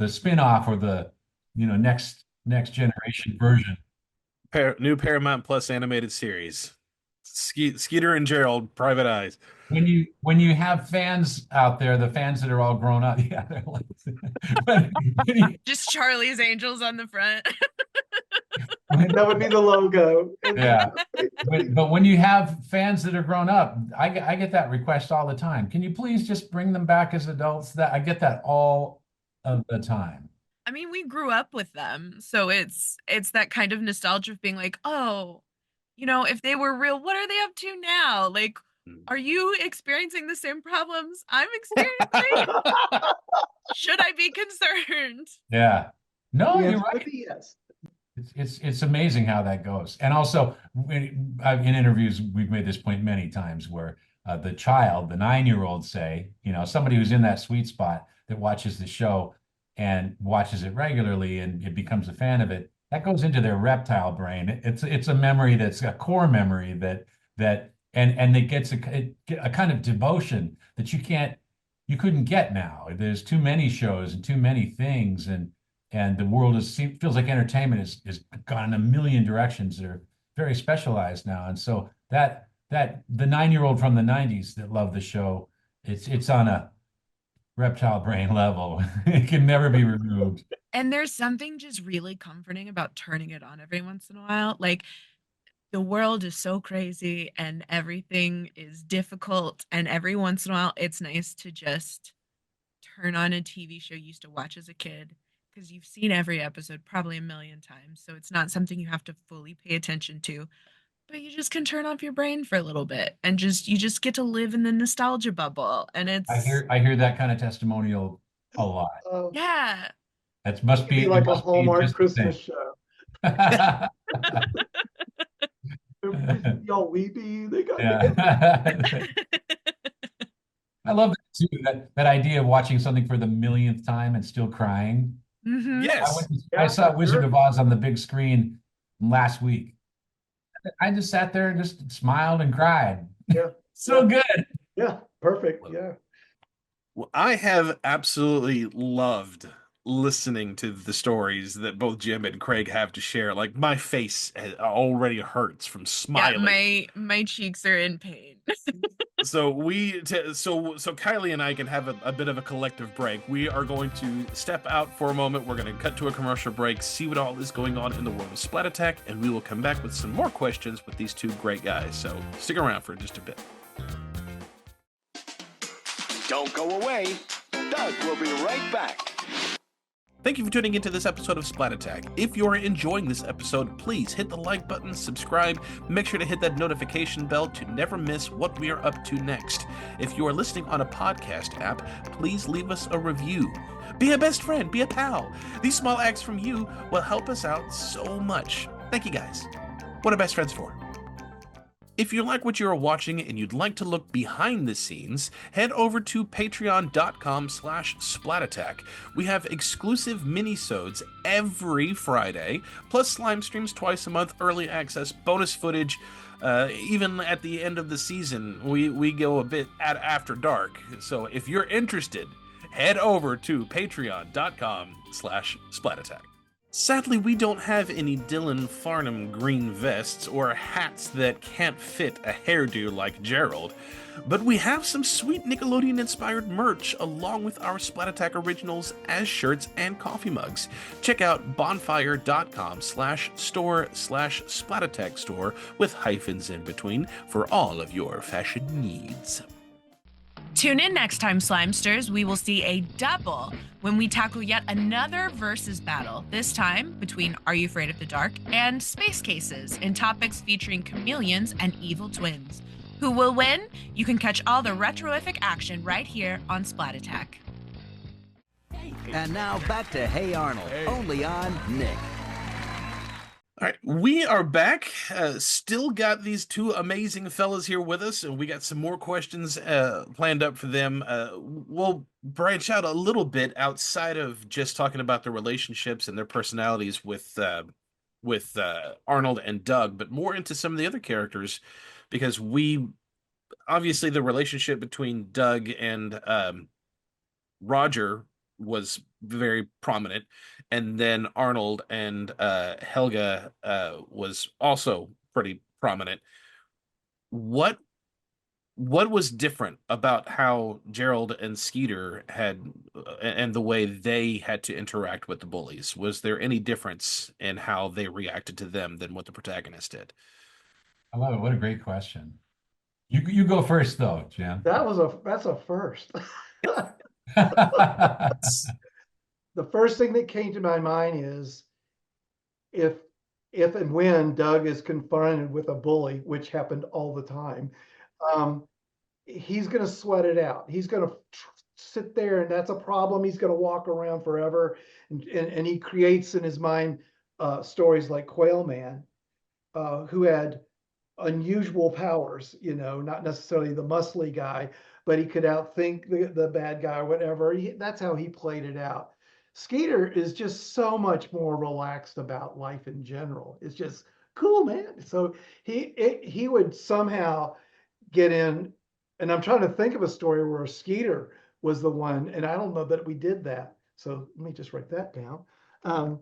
spin-off or the next generation version. New Paramount Plus animated series. Skeeter and Gerald, Private Eyes. When you have fans out there, the fans that are all grown up, yeah, they're like, just Charlie's Angels on the front. That would be the logo. Yeah, but when you have fans that are grown up, I get that request all the time. Can you please just bring them back as adults? That I get that all of the time. I mean, we grew up with them, so it's that kind of nostalgia of being like, oh, if they were real, what are they up to now? Like, are you experiencing the same problems I'm experiencing? Should I be concerned? Yeah. No, yes, you're right. Yes. It's amazing how that goes. And also in interviews, we've made this point many times where the 9-year-old say, somebody who's in that sweet spot that watches the show and watches it regularly and it becomes a fan of it, that goes into their reptile brain. It's a memory that's a core memory that it gets a kind of devotion that you couldn't get now. There's too many shows and too many things, and the world feels like entertainment is gone in a million directions that are very specialized now. And so that the 9-year-old from the 90s that loved the show, it's on a reptile brain level. It can never be removed. And there's something just really comforting about turning it on every once in a while. Like, the world is so crazy and everything is difficult, and every once in a while it's nice to just turn on a TV show you used to watch as a kid, because you've seen every episode probably a million times, so it's not something you have to fully pay attention to, but you just can turn off your brain for a little bit and you just get to live in the nostalgia bubble. And it's I hear that kind of testimonial a lot. Yeah, That must be like a Hallmark Christmas show. Y'all weepy, they got I love that too, that idea of watching something for the millionth time and still crying. mm-hmm. Yes. I saw Wizard of Oz on the big screen last week. I just sat there and just smiled and cried. Yeah. So good. Yeah, perfect. Yeah. Well, I have absolutely loved listening to the stories that both Jim and Craig have to share. Like, my face already hurts from smiling. Yeah, my cheeks are in pain. So so Kylie and I can have a bit of a collective break. We are going to step out for a moment. We're going to cut to a commercial break, see what all is going on in the world of Splat Attack, and we will come back with some more questions with these two great guys. So stick around for just a bit. Don't go away. Doug will be right back. Thank you for tuning into this episode of Splat Attack. If you're enjoying this episode, please hit the like button, subscribe, make sure to hit that notification bell to never miss what we are up to next. If you are listening on a podcast app, please leave us a review. Be a best friend, be a pal. These small acts from you will help us out so much. Thank you guys. What are best friends for? If you like what you are watching and you'd like to look behind the scenes, head over to patreon.com/Splat Attack. We have exclusive minisodes every Friday, plus slime streams twice a month, early access, bonus footage. Even at the end of the season, we go a bit after dark. So if you're interested, head over to patreon.com/Splat Attack. Sadly, we don't have any Dylan Farnham green vests or hats that can't fit a hairdo like Gerald, but we have some sweet Nickelodeon-inspired merch along with our Splat Attack originals as shirts and coffee mugs. Check out bonfire.com/store/Splat Attack store with hyphens in between for all of your fashion needs. Tune in next time, Slimesters. We will see a double when we tackle yet another versus battle, this time between Are You Afraid of the Dark and Space Cases, in topics featuring chameleons and evil twins. Who will win? You can catch all the retroific action right here on Splat Attack. And now back to Hey Arnold, only on Nick. All right, we are back. Still got these two amazing fellas here with us, and we got some more questions planned up for them. We'll branch out a little bit outside of just talking about their relationships and their personalities with Arnold and Doug, but more into some of the other characters, because obviously the relationship between Doug and Roger was very prominent, and then Arnold and Helga was also pretty prominent. What was different about how Gerald and Skeeter had and the way they had to interact with the bullies? Was there any difference in how they reacted to them than what the protagonist did? I love it. What a great question. You go first though, Jan. That's a first. The first thing that came to my mind is if and when Doug is confronted with a bully, which happened all the time, he's going to sweat it out. He's going to sit there, and that's a problem. He's going to walk around forever, and he creates in his mind stories like Quail Man, who had unusual powers, not necessarily the muscly guy, but he could outthink the bad guy or whatever. That's how he played it out. Skeeter is just so much more relaxed about life in general. It's just cool, man. So he would somehow get in, and I'm trying to think of a story where Skeeter was the one, and I don't know that we did that. So let me just write that down. Honestly,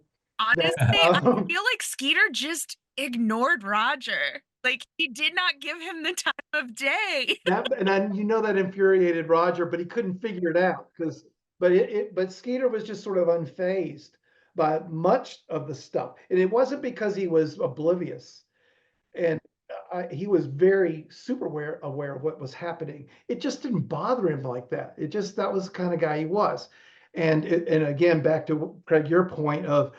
I feel like Skeeter just ignored Roger. Like, he did not give him the time of day. That infuriated Roger, but he couldn't figure it out but Skeeter was just sort of unfazed by much of the stuff. And it wasn't because he was oblivious. And he was very super aware of what was happening. It just didn't bother him like that. That was the kind of guy he was. And again, back to Craig, your point of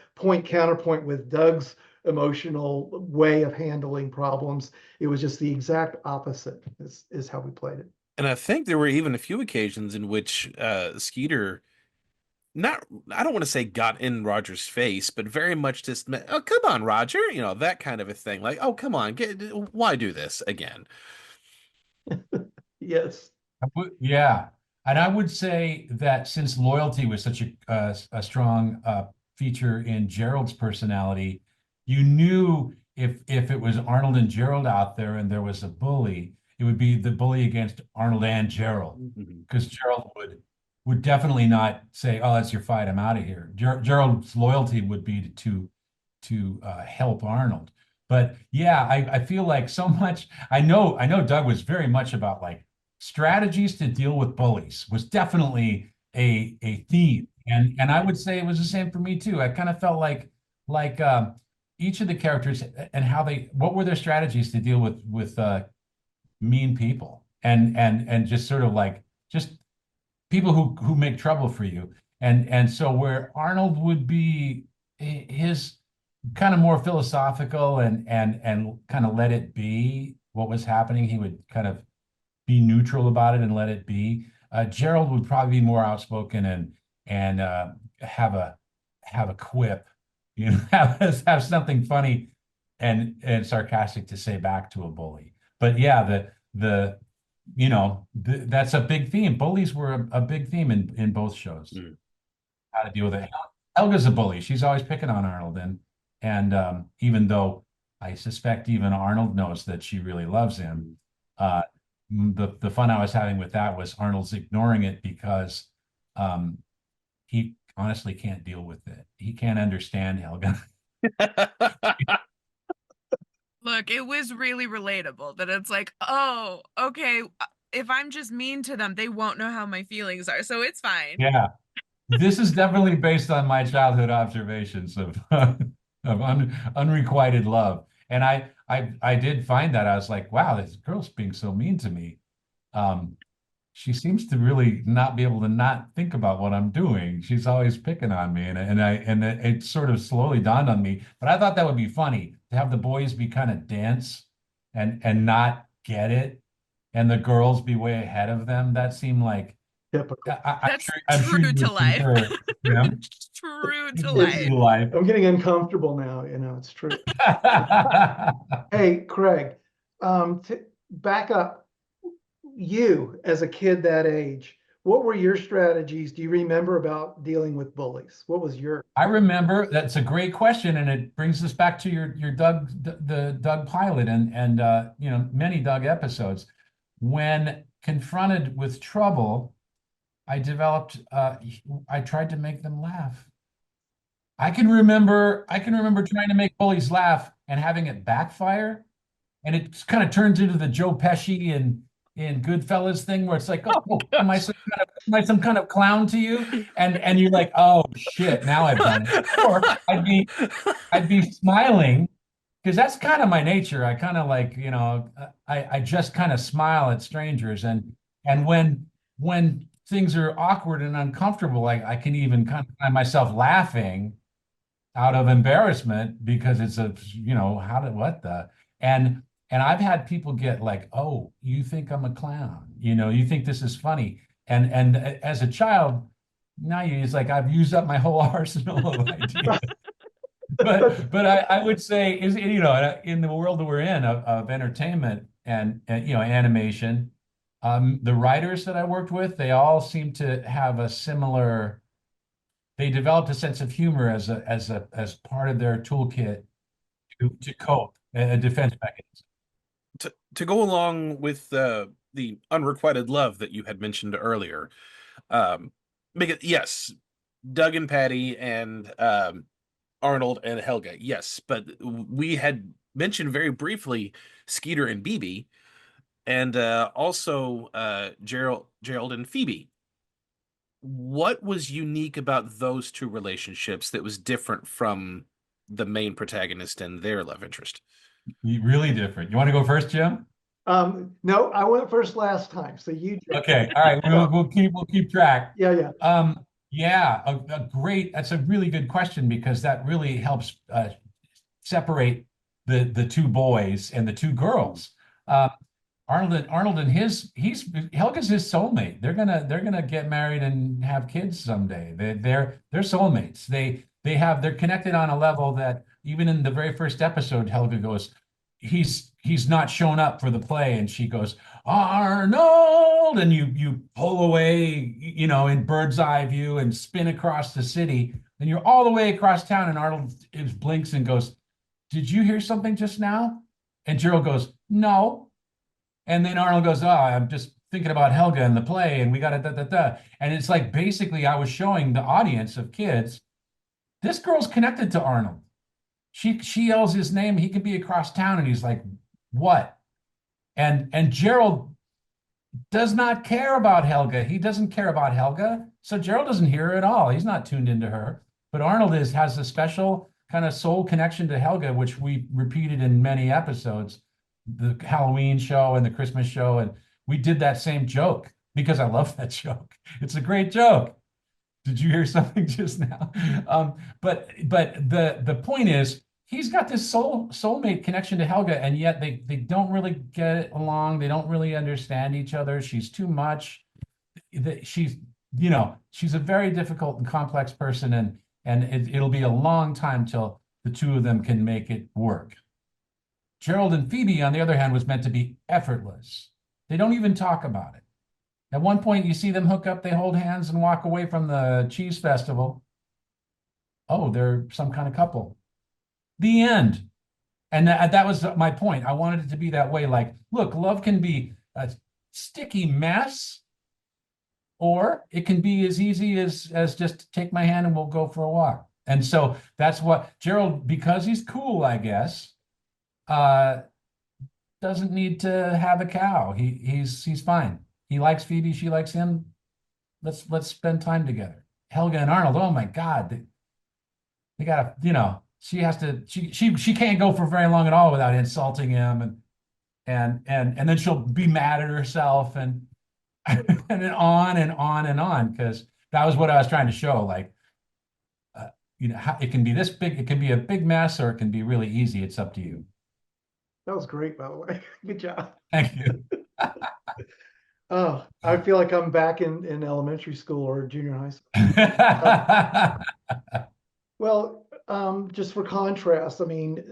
counterpoint with Doug's emotional way of handling problems. It was just the exact opposite is how we played it. And I think there were even a few occasions in which Skeeter, I don't want to say got in Roger's face, but very much just, oh, come on, Roger, that kind of a thing. Like, oh, come on, why do this again? Yes. Yeah. And I would say that since loyalty was such a strong feature in Gerald's personality, you knew if it was Arnold and Gerald out there and there was a bully, it would be the bully against Arnold and Gerald, because Gerald would definitely not say, "Oh, that's your fight. I'm out of here." Gerald's loyalty would be to help Arnold. But yeah, I feel like so much. I know Doug was very much about like strategies to deal with bullies was definitely a theme, and I would say it was the same for me too. I kind of felt like each of the characters and what were their strategies to deal with mean people and just sort of like just people who make trouble for you. And so where Arnold would be his kind of more philosophical and kind of let it be what was happening, he would kind of be neutral about it and let it be. Gerald would probably be more outspoken and have a quip, have something funny and sarcastic to say back to a bully. but yeah, that's a big theme. Bullies were a big theme in both shows. How to deal with it. Helga's a bully. She's always picking on Arnold, and even though I suspect even Arnold knows that she really loves him, the fun I was having with that was Arnold's ignoring it because he honestly can't deal with it. He can't understand Helga. Look, it was really relatable that it's like, oh, okay, if I'm just mean to them, they won't know how my feelings are, so it's fine. Yeah. This is definitely based on my childhood observations of unrequited love. And I did find that I was like, wow, this girl's being so mean to me. She seems to really not be able to not think about what I'm doing. She's always picking on me, and it sort of slowly dawned on me. But I thought that would be funny to have the boys be kind of dense and not get it, and the girls be way ahead of them. That seemed like typical. That's true to life. True to life. I'm getting uncomfortable now. It's true. Hey, Craig, back up. You, as a kid that age, what were your strategies? Do you remember about dealing with bullies? What was your? I remember. That's a great question, and it brings us back to your the Doug pilot and many Doug episodes. When confronted with trouble, I developed. I tried to make them laugh. I can remember trying to make bullies laugh and having it backfire, and it kind of turns into the Joe Pesci and in Goodfellas thing where it's like, oh, am I some kind of clown to you? And you're like, oh shit, now I've done it. Or I'd be smiling because that's kind of my nature. I kind of like, I just kind of smile at strangers, and when things are awkward and uncomfortable, I can even kind of find myself laughing out of embarrassment because it's and I've had people get like, oh, you think I'm a clown? You think this is funny? And as a child, now it's like I've used up my whole arsenal of ideas. but I would say in the world that we're in of entertainment and animation, the writers that I worked with, they all seem to have a similar. They developed a sense of humor as part of their toolkit to cope, a defense mechanism. To go along with the unrequited love that you had mentioned earlier, yes, Doug and Patty and Arnold and Helga, yes, but we had mentioned very briefly Skeeter and B.B, and also Gerald and Phoebe. What was unique about those two relationships that was different from the main protagonist and their love interest? Really different. You want to go first, Jim? No, I went first last time, so you. Okay, all right. We'll keep track. Yeah. That's a really good question because that really helps separate the two boys and the two girls. Arnold and Helga's his soulmate. They're gonna get married and have kids someday. They're soulmates. They're connected on a level that even in the very first episode, Helga goes, he's not shown up for the play, and she goes, Arnold, and you pull away, in bird's eye view and spin across the city, and you're all the way across town, and Arnold blinks and goes, did you hear something just now? And Gerald goes, no. And then Arnold goes, oh, I'm just thinking about Helga and the play, and we got it, And it's like, basically, I was showing the audience of kids, this girl's connected to Arnold. She yells his name, he could be across town, and he's like, what? And Gerald does not care about Helga. He doesn't care about Helga, so Gerald doesn't hear her at all. He's not tuned into her. But Arnold has a special kind of soul connection to Helga, which we repeated in many episodes, the Halloween show and the Christmas show, and we did that same joke because I love that joke. It's a great joke. Did you hear something just now? But the point is, he's got this soulmate connection to Helga, and yet they don't really get along. They don't really understand each other. She's too much. She's a very difficult and complex person, and it'll be a long time till the two of them can make it work. Gerald and Phoebe, on the other hand, was meant to be effortless. They don't even talk about it. At one point, you see them hook up, they hold hands and walk away from the cheese festival. Oh, they're some kind of couple. The end. And that was my point. I wanted it to be that way. Like, look, love can be a sticky mess, or it can be as easy as just take my hand and we'll go for a walk. And so that's what Gerald, because he's cool, I guess, doesn't need to have a cow. He's fine. He likes Phoebe, she likes him. Let's spend time together. Helga and Arnold, oh my God. They gotta, she has to, she can't go for very long at all without insulting him, and then she'll be mad at herself, and and then on and on and on, because that was what I was trying to show. Like, it can be this big, it can be a big mess, or it can be really easy. It's up to you. That was great, by the way. Good job. Thank you. Oh, I feel like I'm back in elementary school or junior high school. Well, just for contrast, I mean,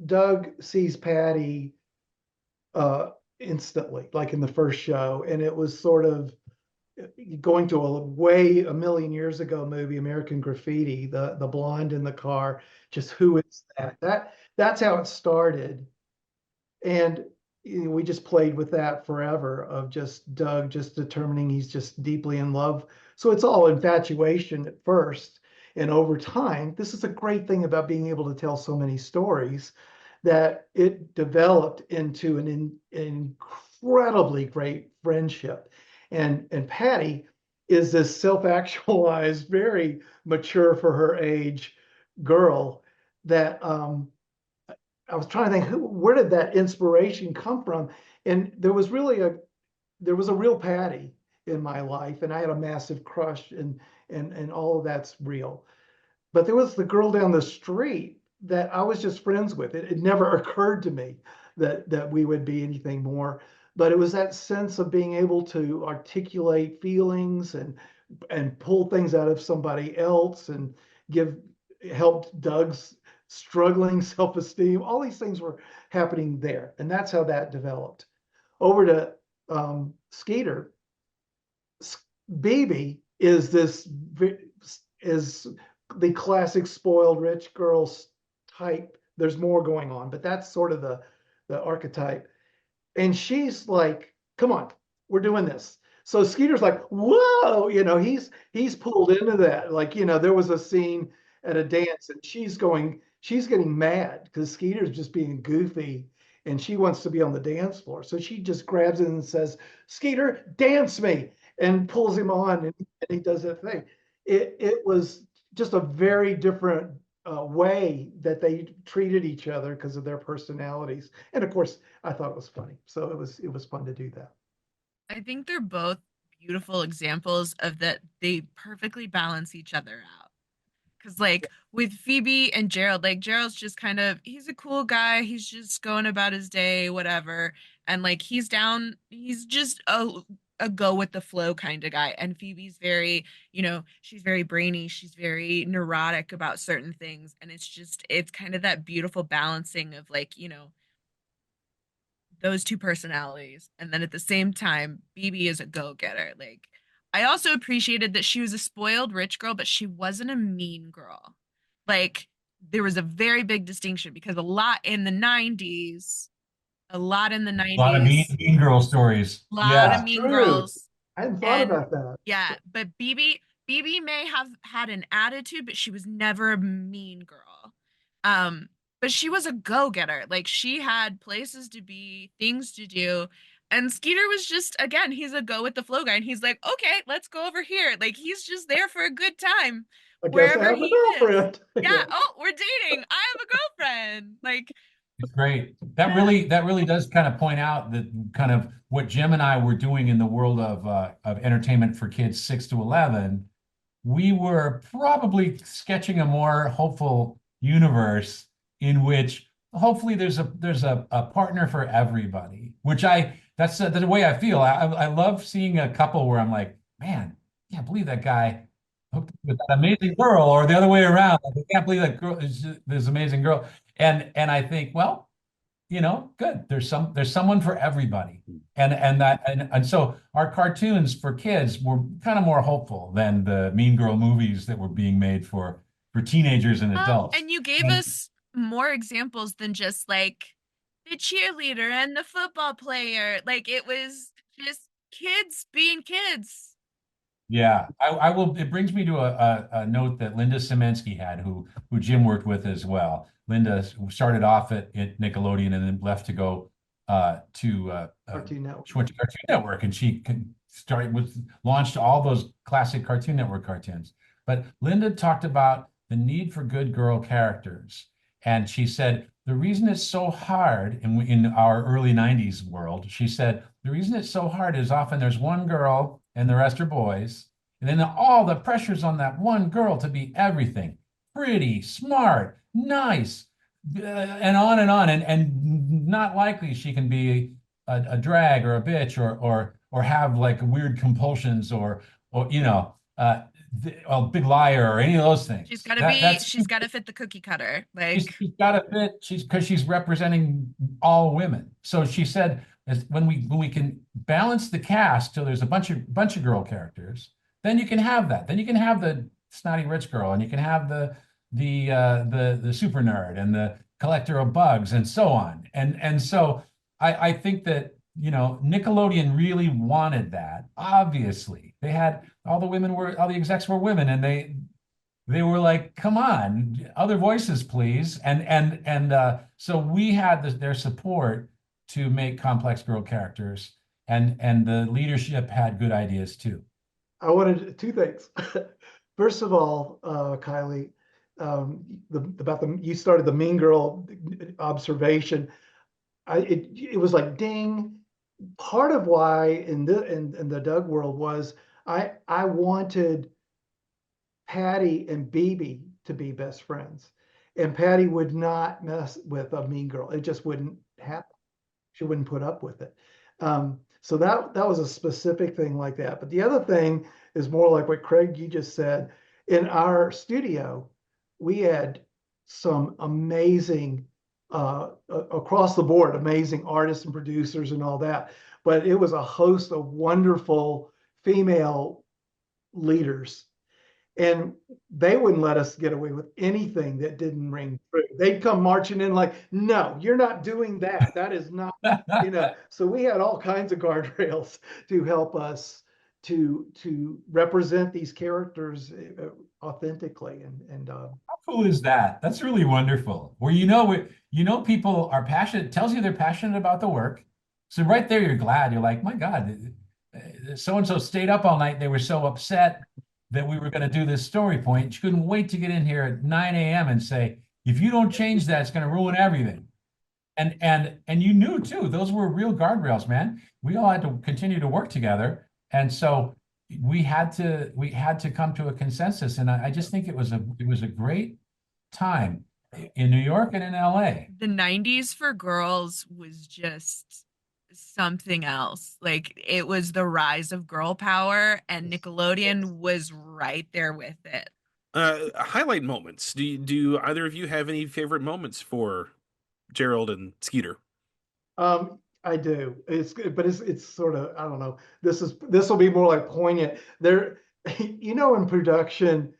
Doug sees Patty instantly, like in the first show, and it was sort of going to a million years ago movie, American Graffiti, the blonde in the car. Just who is that? That's how it started, and we just played with that forever, of just Doug just determining he's just deeply in love. So it's all infatuation at first. And over time, this is a great thing about being able to tell so many stories, that it developed into an incredibly great friendship. And Patty is this self-actualized, very mature for her age girl that I was trying to think, where did that inspiration come from? And there was a real Patty in my life, and I had a massive crush, and all of that's real. But there was the girl down the street that I was just friends with. It never occurred to me that we would be anything more. But it was that sense of being able to articulate feelings and pull things out of somebody else, and helped Doug's struggling self-esteem. All these things were happening there, and that's how that developed. Over to Skeeter. BB is the classic spoiled rich girl type. There's more going on, but that's sort of the archetype. And she's like, come on, we're doing this. So Skeeter's like, whoa, he's pulled into that. Like, there was a scene at a dance, and she's getting mad because Skeeter's just being goofy, and she wants to be on the dance floor. So she just grabs it and says, Skeeter, dance me, and pulls him on, and he does that thing. It was just a very different way that they treated each other because of their personalities. And of course, I thought it was funny. So it was fun to do that. I think they're both beautiful examples of that. They perfectly balance each other out. Because like with Phoebe and Gerald, like Gerald's just he's a cool guy. He's just going about his day, whatever. And like he's just a go with the flow kind of guy. And Phoebe's very, she's very brainy. She's very neurotic about certain things. And it's kind of that beautiful balancing of like, those two personalities. And then at the same time, BB is a go-getter. Like, I also appreciated that she was a spoiled rich girl, but she wasn't a mean girl. Like, there was a very big distinction, because a lot in the 90s, a lot of mean girl stories. A lot of mean girls. I hadn't thought about that. Yeah, but BB may have had an attitude, but she was never a mean girl. But she was a go-getter. Like, she had places to be, things to do. And Skeeter was just, again, he's a go with the flow guy. And he's like, okay, let's go over here. Like, he's just there for a good time. I guess I have a girlfriend. Yeah. Oh, we're dating. I have a girlfriend. Like, it's great. That really does kind of point out that kind of what Jim and I were doing in the world of entertainment for kids 6 to 11. We were probably sketching a more hopeful universe in which hopefully there's a partner for everybody, which that's the way I feel. I love seeing a couple where I'm like, man, I can't believe that guy hooked up with that amazing girl, or the other way around. Like, I can't believe that girl is this amazing girl. And I think, well, good. There's someone for everybody. And so our cartoons for kids were kind of more hopeful than the Mean Girl movies that were being made for teenagers and adults. And you gave us more examples than just like the cheerleader and the football player. Like it was just kids being kids. Yeah, I will. It brings me to a note that Linda Semensky had, who Jim worked with as well. Linda started off at Nickelodeon and then left to go to Cartoon Network. she went to Cartoon Network, and she launched all those classic Cartoon Network cartoons. But Linda talked about the need for good girl characters, and she said the reason it's so hard in our early '90s world. She said the reason it's so hard is often there's one girl and the rest are boys. And then all the pressure's on that one girl to be everything, pretty, smart, nice, and on and on. And not likely she can be a drag or a bitch or have like weird compulsions or a big liar or any of those things. She's got to fit the cookie cutter. Like she's got to fit. Because she's representing all women. So she said, when we can balance the cast till there's a bunch of girl characters, then you can have that. Then you can have the snotty rich girl, and you can have the super nerd and the collector of bugs and so on. And so I think that Nickelodeon really wanted that. Obviously, they had all the execs were women, and they were like, come on, other voices, please. And so we had their support to make complex girl characters, and the leadership had good ideas too. I wanted two things. First of all, Kylie, you started the Mean Girl observation. It was like ding. Part of why in the Doug world was I wanted Patty and BB to be best friends, and Patty would not mess with a mean girl. It just wouldn't happen. She wouldn't put up with it. So that was a specific thing like that. But the other thing is more like what Craig, you just said. In our studio, we had some amazing, across the board, amazing artists and producers and all that. But it was a host of wonderful female leaders. And they wouldn't let us get away with anything that didn't ring true. They'd come marching in like, no, you're not doing that. That is not, So we had all kinds of guardrails to help us to represent these characters authentically. And how cool is that? That's really wonderful. Where people are passionate, tells you they're passionate about the work. So right there, you're glad. You're like, my God, so-and-so stayed up all night. They were so upset that we were going to do this story point. She couldn't wait to get in here at 9 a.m. and say, if you don't change that, it's going to ruin everything. And you knew too, those were real guardrails, man. We all had to continue to work together. And so we had to come to a consensus. And I just think it was a great time in New York and in LA. The 90s for girls was just something else. Like it was the rise of girl power, and Nickelodeon was right there with it. Highlight moments. Do either of you have any favorite moments for Gerald and Skeeter? I do. It's sort of, I don't know. This will be more like Poignant. There, in production,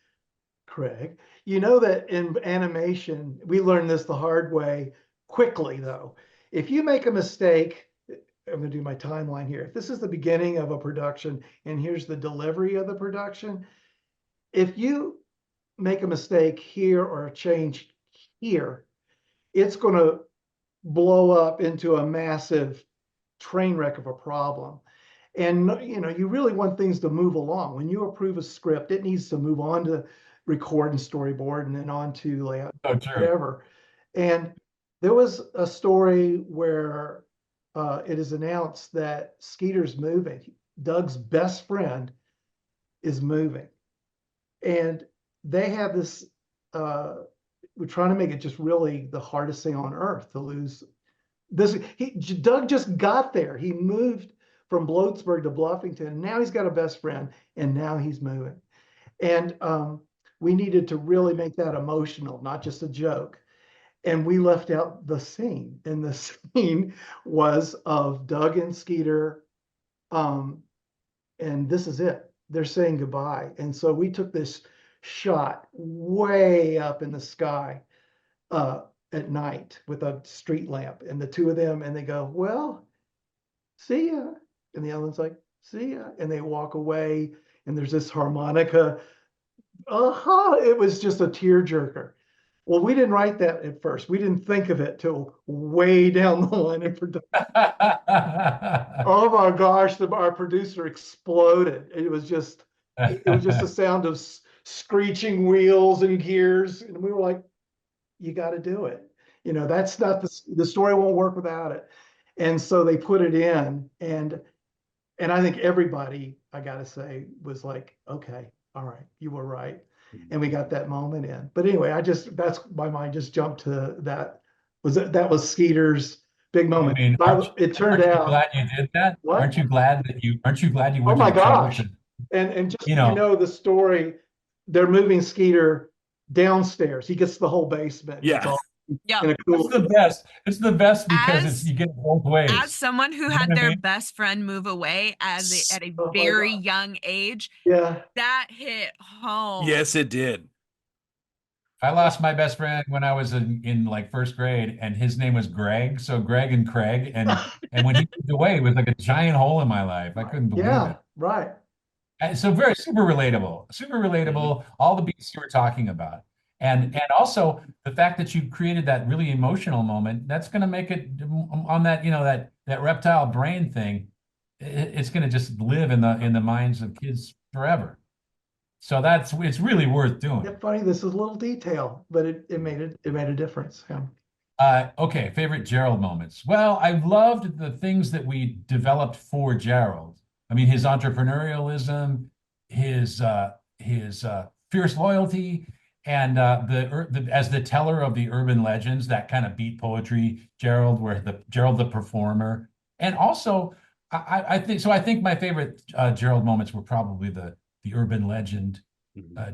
Craig, that in animation, we learned this the hard way quickly though. If you make a mistake, I'm going to do my timeline here. If this is the beginning of a production and here's the delivery of the production, if you make a mistake here or a change here, it's going to blow up into a massive train wreck of a problem. And, you really want things to move along. When you approve a script, it needs to move on to record and storyboard and then on to layout, whatever. And there was a story where it is announced that Skeeter's moving. Doug's best friend is moving. And they have this, we're trying to make it just really the hardest thing on earth to lose. Doug just got there. He moved from Bloatsburg to Bluffington. And now he's got a best friend, and now he's moving. And we needed to really make that emotional, not just a joke. and we left out the scene. And the scene was of Doug and Skeeter. And this is it. They're saying goodbye. And so we took this shot way up in the sky at night with a street lamp, and the two of them, and they go, well, see ya. And the other one's like, see ya. And they walk away, and there's this harmonica. It was just a tearjerker. Well, we didn't write that at first. We didn't think of it till way down the line in production. Oh my gosh, our producer exploded. It was just a sound of screeching wheels and gears. And we were like, you got to do it. That's not the story won't work without it. And so they put it in, and I think everybody, I got to say, was like, okay, all right, you were right. And we got that moment in. But anyway, that's my mind just jumped to that. That was Skeeter's big moment. It turned out. Glad you did that? What? Aren't you glad you went? Oh my to the trouble gosh. to- And just the story, they're moving Skeeter downstairs. He gets the whole basement. Yeah. It's all Yeah. in a cool. It's the best. It's the best because you get it both ways. As someone who You know had what I their mean? best friend move away at a Oh my very God. young age, Yeah. that hit home. Yes, it did. I lost my best friend when I was in like first grade, and his name was Greg. So Greg and Craig, and when he moved away, it was like a giant hole in my life. I couldn't believe Yeah. it. Right. And so very super relatable. All the beats you were talking about, and also the fact that you created that really emotional moment. That's going to make it on that that reptile brain thing. It's going to just live in the minds of kids forever. So it's really worth doing. Yeah, funny. This is a little detail, but it made a difference. Yeah. Okay, favorite Gerald moments. Well, I loved the things that we developed for Gerald. I mean, his entrepreneurialism, his fierce loyalty, and as the teller of the urban legends, that kind of beat poetry Gerald, where Gerald the performer, and also I think my favorite Gerald moments were probably the urban legend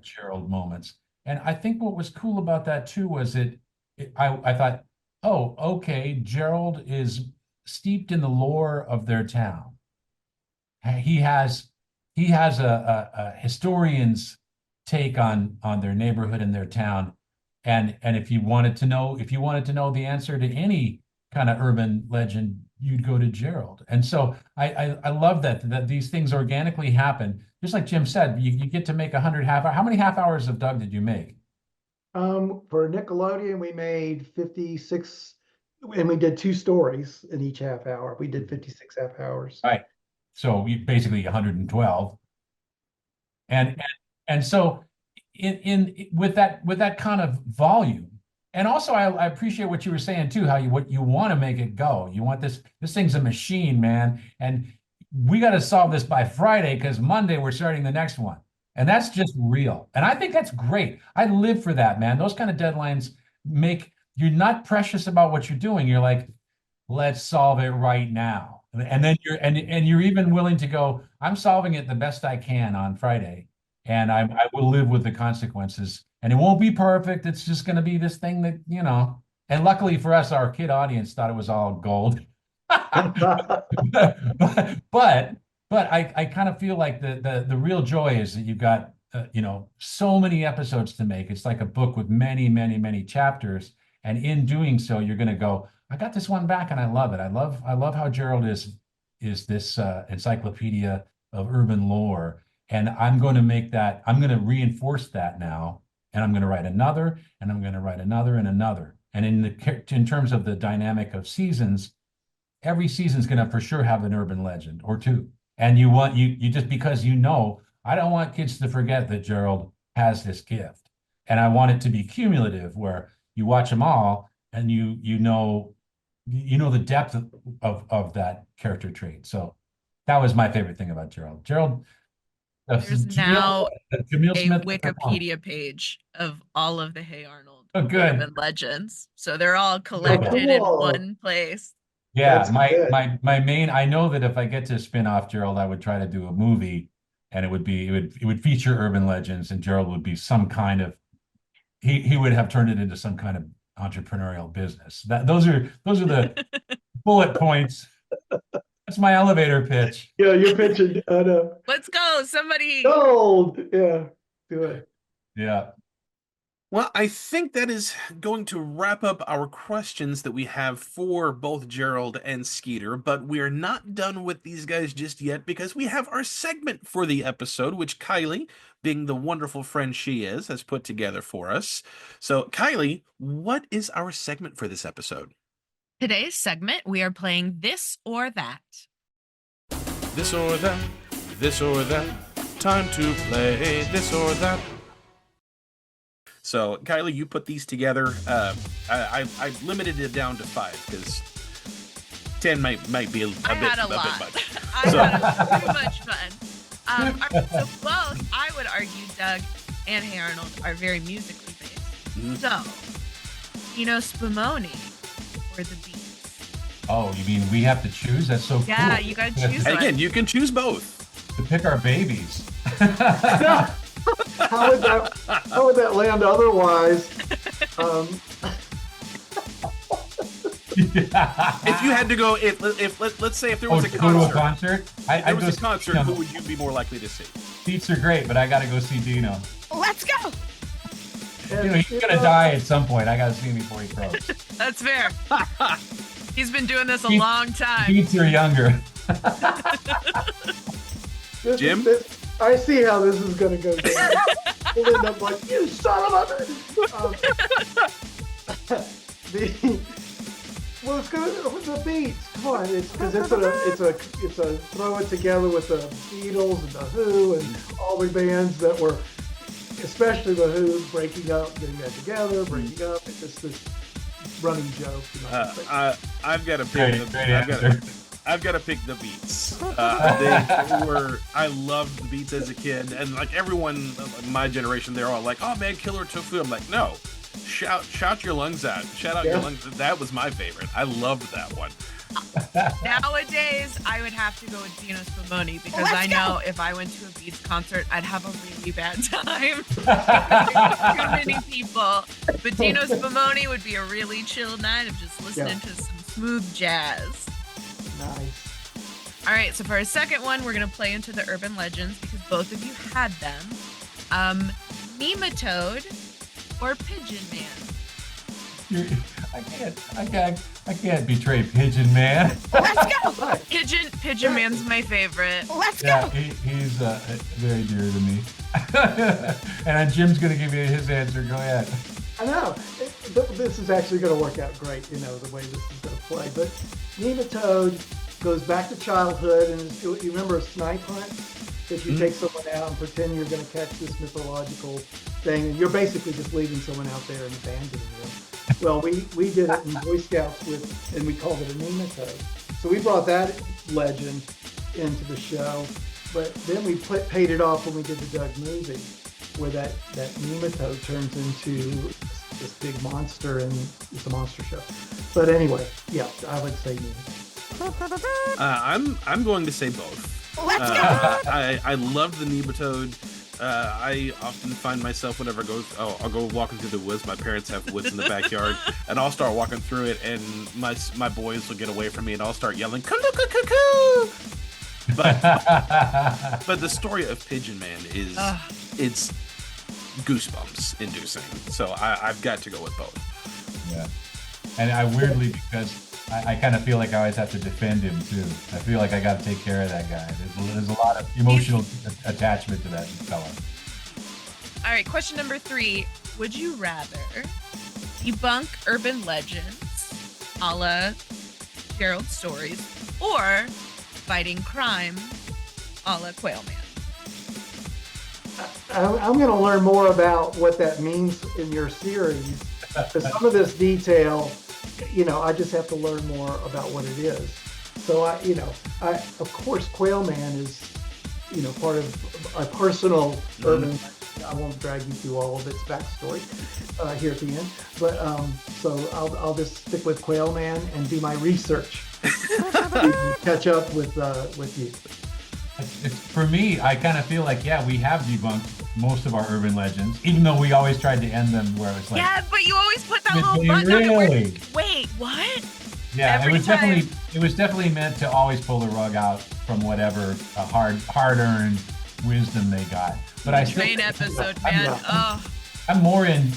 Gerald moments. And I think what was cool about that too was I thought, oh, okay, Gerald is steeped in the lore of their town. He has a historian's take on their neighborhood and their town. And if you wanted to know the answer to any kind of urban legend, you'd go to Gerald. And so I love that these things organically happen. Just like Jim said, you get to make 100 half hours. How many half hours of Doug did you make? For Nickelodeon, we made 56, and we did 2 stories in each half hour. We did 56 half hours. Right. So basically 112. And so with that kind of volume. And also, I appreciate what you were saying too, what you want to make it go. You want this thing's a machine, man. And we got to solve this by Friday because Monday we're starting the next one. And that's just real. And I think that's great. I live for that, man. Those kind of deadlines you're not precious about what you're doing. You're like, let's solve it right now. And then you're even willing to go, I'm solving it the best I can on Friday. And I will live with the consequences. And it won't be perfect. It's just going to be this thing that, and luckily for us, our kid audience thought it was all gold. but I kind of feel like the real joy is that you've got, so many episodes to make. It's like a book with many, many, many chapters. And in doing so, you're going to go, I got this one back and I love it. I love how Gerald is this encyclopedia of urban lore. And I'm going to reinforce that now. And I'm going to write another, and I'm going to write another and another. And in terms of the dynamic of seasons, every season's going to for sure have an urban legend or two. And you just because I don't want kids to forget that Gerald has this gift. And I want it to be cumulative where you watch them all and you know the depth of that character trait. So that was my favorite thing about Gerald. There's now Jamil a Smith Wikipedia page of all of the Hey Arnold good legends. So they're all collected in one place. Yeah, my main. I know that if I get to spin off Gerald, I would try to do a movie, and it would feature urban legends, and Gerald would be some kind of he would have turned it into some kind of entrepreneurial business. Those are the bullet points. That's my elevator pitch. Yeah, you're pitching. Let's go. Somebody. Gold. Yeah, do it. Yeah. Well, I think that is going to wrap up our questions that we have for both Gerald and Skeeter, but we're not done with these guys just yet because we have our segment for the episode, which Kylie, being the wonderful friend she is, has put together for us. So, Kylie, what is our segment for this episode? Today's segment, we are playing This or That. This or that, this or that, time to play this or that. So, Kylie, you put these together. I limited it down to 5 because 10 might be a bit much. I had too much fun. So both, I would argue, Doug and Hey Arnold are very musically based. So, Spumoni or the Beats? Oh, you mean we have to choose? That's so cool. Yeah, you gotta choose one. Again, you can choose both. To pick our babies. How would that land otherwise? If you had to go, let's say if there was a concert, go to a concert, who would you be more likely to see? Beats are great, but I got to go see Dino. Let's go. He's gonna die at some point. I got to see him before he croaks. That's fair. He's been doing this a long time. Beats are younger. Jim? I see how this is going to go down. We'll end up like, you son of a... well, it's going to with the Beats. Come on, it's a throw it together with the Beatles and the Who and all the bands that were, especially the Who, breaking up, getting back together, breaking up. It's just this running joke. I've got to pick. I've got to pick the Beats. I loved the Beats as a kid, and like everyone in my generation, they're all like, "Oh man, Killer Tofu." I'm like, no, shout your lungs out, shout out your lungs. That was my favorite. I loved that one. Nowadays, I would have to go with Dino Spumoni because I know if I went to a Beats concert, I'd have a really bad time. Too many people. But Dino Spumoni would be a really chill night of just listening to some smooth jazz. Nice. All right, so for our second one, we're going to play into the urban legends because both of you had them. Nematode or Pigeon Man? I can't betray Pigeon Man. Let's go! Pigeon Man's my favorite. Let's go! He's very dear to me. And Jim's going to give you his answer. Go ahead. I know. This is actually going to work out great, the way this is going to play. But Nematode goes back to childhood, and you remember a snipe hunt? That you take someone out and pretend you're going to catch this mythological thing, and you're basically just leaving someone out there and abandoning them. Well, we did it in Boy Scouts and we called it a nematode. So we brought that legend into the show, but then we paid it off when we did the Doug movie, where that nematode turns into this big monster, and it's a monster show. But anyway, yeah, I would say nematode. I'm going to say both. Let's go! I love the nematode. I often find myself whenever I'll go walking through the woods. My parents have woods in the backyard, and I'll start walking through it, and my boys will get away from me, and I'll start yelling "Cuckoo!" But the story of Pigeon Man is it's goosebumps inducing. So I've got to go with both. Yeah, and I weirdly, because I kind of feel like I always have to defend him too. I feel like I got to take care of that guy. There's a lot of emotional attachment to that fella. All right, question number 3. Would you rather debunk urban legends, a la Gerald stories, or fighting crime, a la Quail Man? I'm going to learn more about what that means in your series. Because some of this detail, I just have to learn more about what it is. So of course, Quail Man is, part of a personal urban. I won't drag you through all of its backstory here at the end, but so I'll just stick with Quail Man and do my research. Catch up with you. For me, I kind of feel like, we have debunked most of our urban legends, even though we always tried to end them where it's like, Yeah, but you always put that Did little we button on it where, really? wait, what? yeah, Every time. it was definitely meant to always pull the rug out from whatever hard-earned wisdom they got. But I still, Train episode, man. Oh, I'm more in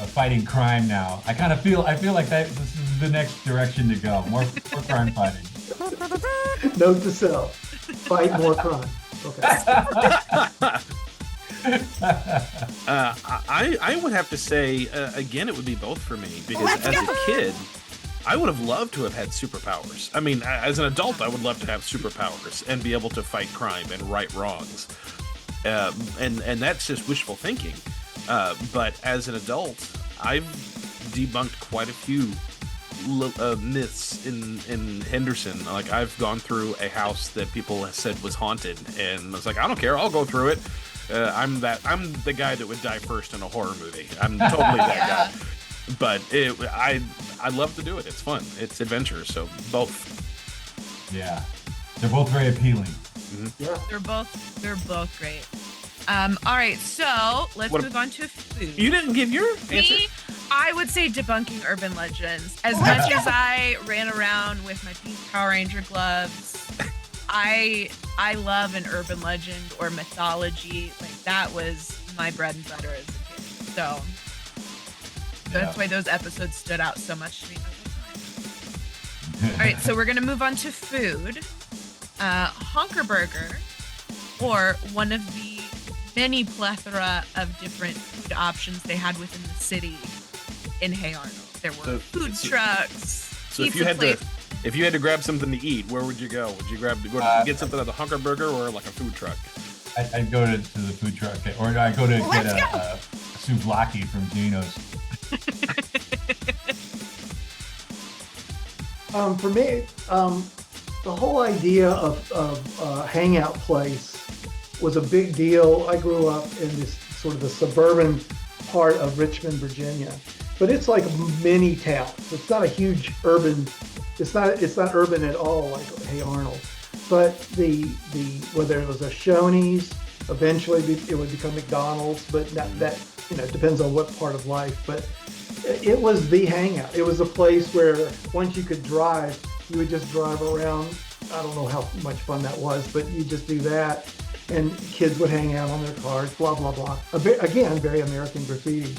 fighting crime now. I feel like this is the next direction to go. More crime fighting. Note to self: fight more crime. Okay. I would have to say again, it would be both for me because as a kid, I would have loved to have had superpowers. I mean, as an adult, I would love to have superpowers and be able to fight crime and right wrongs. And that's just wishful thinking. But as an adult, I've debunked quite a few myths in Henderson. Like, I've gone through a house that people said was haunted, and I was like, I don't care, I'll go through it. I'm the guy that would die first in a horror movie. I'm totally that guy. But I love to do it. It's fun. It's adventure. So both. Yeah, they're both very appealing. Mm-hmm. Yeah. they're both great. All right, so let's move on to food. You didn't give your answer. Me, I would say debunking urban legends. As much as I ran around with my pink Power Ranger gloves, I love an urban legend or mythology. Like, that was my bread and butter as a kid. So that's why those episodes stood out so much to me. All right, so we're gonna move on to food. Honker Burger, or one of the many plethora of different food options they had within the city in Hey Arnold. There were food trucks. So if you had to grab something to eat, where would you go? Would you get something at the Honker Burger or like a food truck? I'd go to the food truck, or I go to get a souvlaki from Gino's. For me, the whole idea of hangout place was a big deal. I grew up in this sort of the suburban part of Richmond, Virginia, but it's like mini towns. It's not a huge urban. It's not urban at all like Hey Arnold. But whether it was a Shoney's, eventually it would become McDonald's, but that it depends on what part of life. But it was the hangout. It was a place where once you could drive, you would just drive around. I don't know how much fun that was, but you just do that, and kids would hang out on their cars, blah, blah, blah. Again, very American graffiti.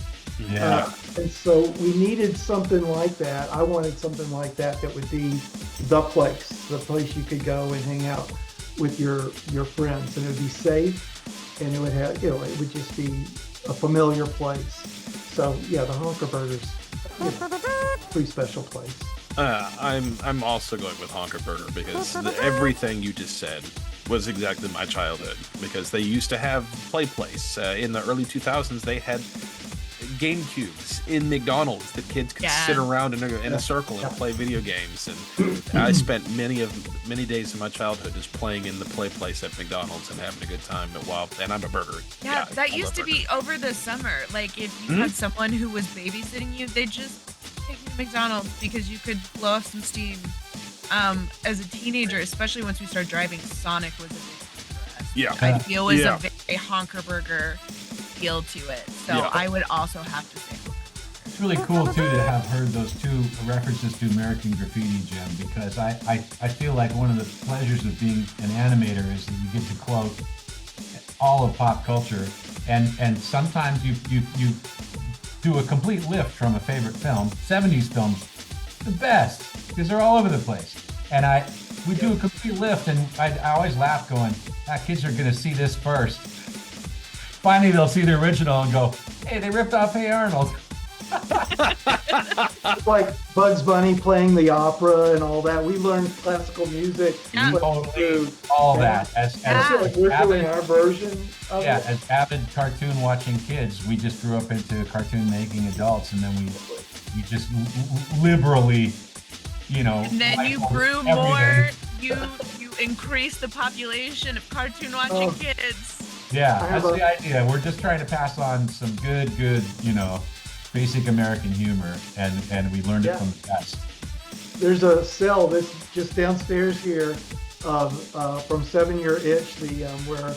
Yeah. And so we needed something like that. I wanted something like that would be the place you could go and hang out with your friends, and it would be safe, and it would have, it would just be a familiar place. So yeah, the Honker Burger's pretty special place. I'm also going with Honker Burger because everything you just said was exactly my childhood, because they used to have Play Place. In the early 2000s, they had game cubes in McDonald's that kids could sit around in a circle and play video games. And I spent many days of my childhood just playing in the Play Place at McDonald's and having a good time. And I'm a burger. Yeah, that used to be over the summer. Like, if you had someone who was babysitting you, they'd just take you to McDonald's because you could blow off some steam. As a teenager, especially once we started driving, Sonic was a big thing for us. Yeah. I feel was a very Honker Burger feel to it. So I would also have to say Honker Burger. It's really cool too to have heard those two references to American Graffiti, Jim, because I feel like one of the pleasures of being an animator is that you get to quote all of pop culture, and sometimes you do a complete lift from a favorite film. 70s films, the best, because they're all over the place. And we do a complete lift, and I always laugh going, kids are gonna see this first. Finally, they'll see the original and go, hey, they ripped off Hey Arnold. Like Bugs Bunny playing the opera and all that. We learned classical music. All that. As like we're doing our version of it. As avid cartoon watching kids, we just grew up into cartoon making adults, and then we just liberally, And then you grew more. You increased the population of cartoon watching kids. Yeah, that's the idea. We're just trying to pass on some good, basic American humor, and we learned it from the best. There's a cell that's just downstairs here from 7 Year Itch, where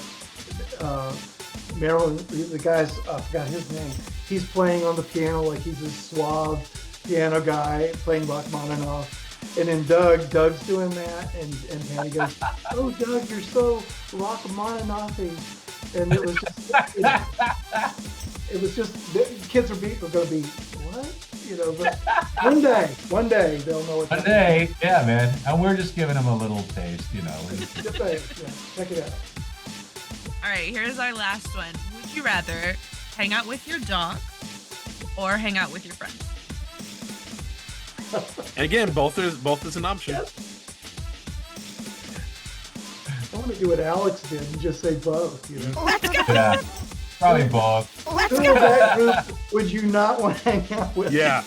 Marilyn, the guy's, I forgot his name. He's playing on the piano like he's this suave piano guy playing Rachmaninoff. And then Doug's doing that, and Patty goes, "Oh, Doug, you're so Rachmaninoff-y." And it was just, the kids are going to be, what? But one day they'll know what. One day, yeah, man. And we're just giving them a little taste, Just say, check it out. All right, here's our last one. Would you rather hang out with your dog or hang out with your friends? And again, both is an option. I want to do what Alex did and just say both. Let's go. Yeah, probably both. Let's Who go. in that group would you not want to hang out with? Yeah.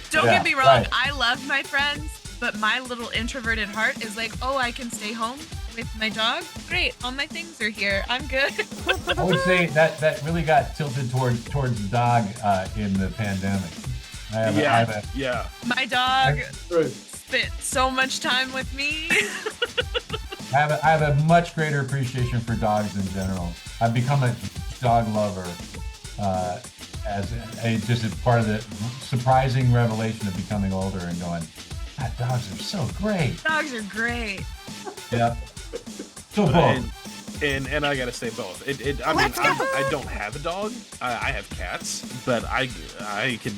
Don't Yeah, get me wrong. right. I love my friends, but my little introverted heart is like, oh, I can stay home with my dog. Great, all my things are here. I'm good. I would say that really got tilted towards the dog in the pandemic. I have Yeah. My dog True. spent so much time with me. I have a much greater appreciation for dogs in general. I've become a dog lover as just a part of the surprising revelation of becoming older and going, God, dogs are so great. Dogs are great. Yeah. So both. And I gotta say both. I don't have a dog. I have cats, but I can.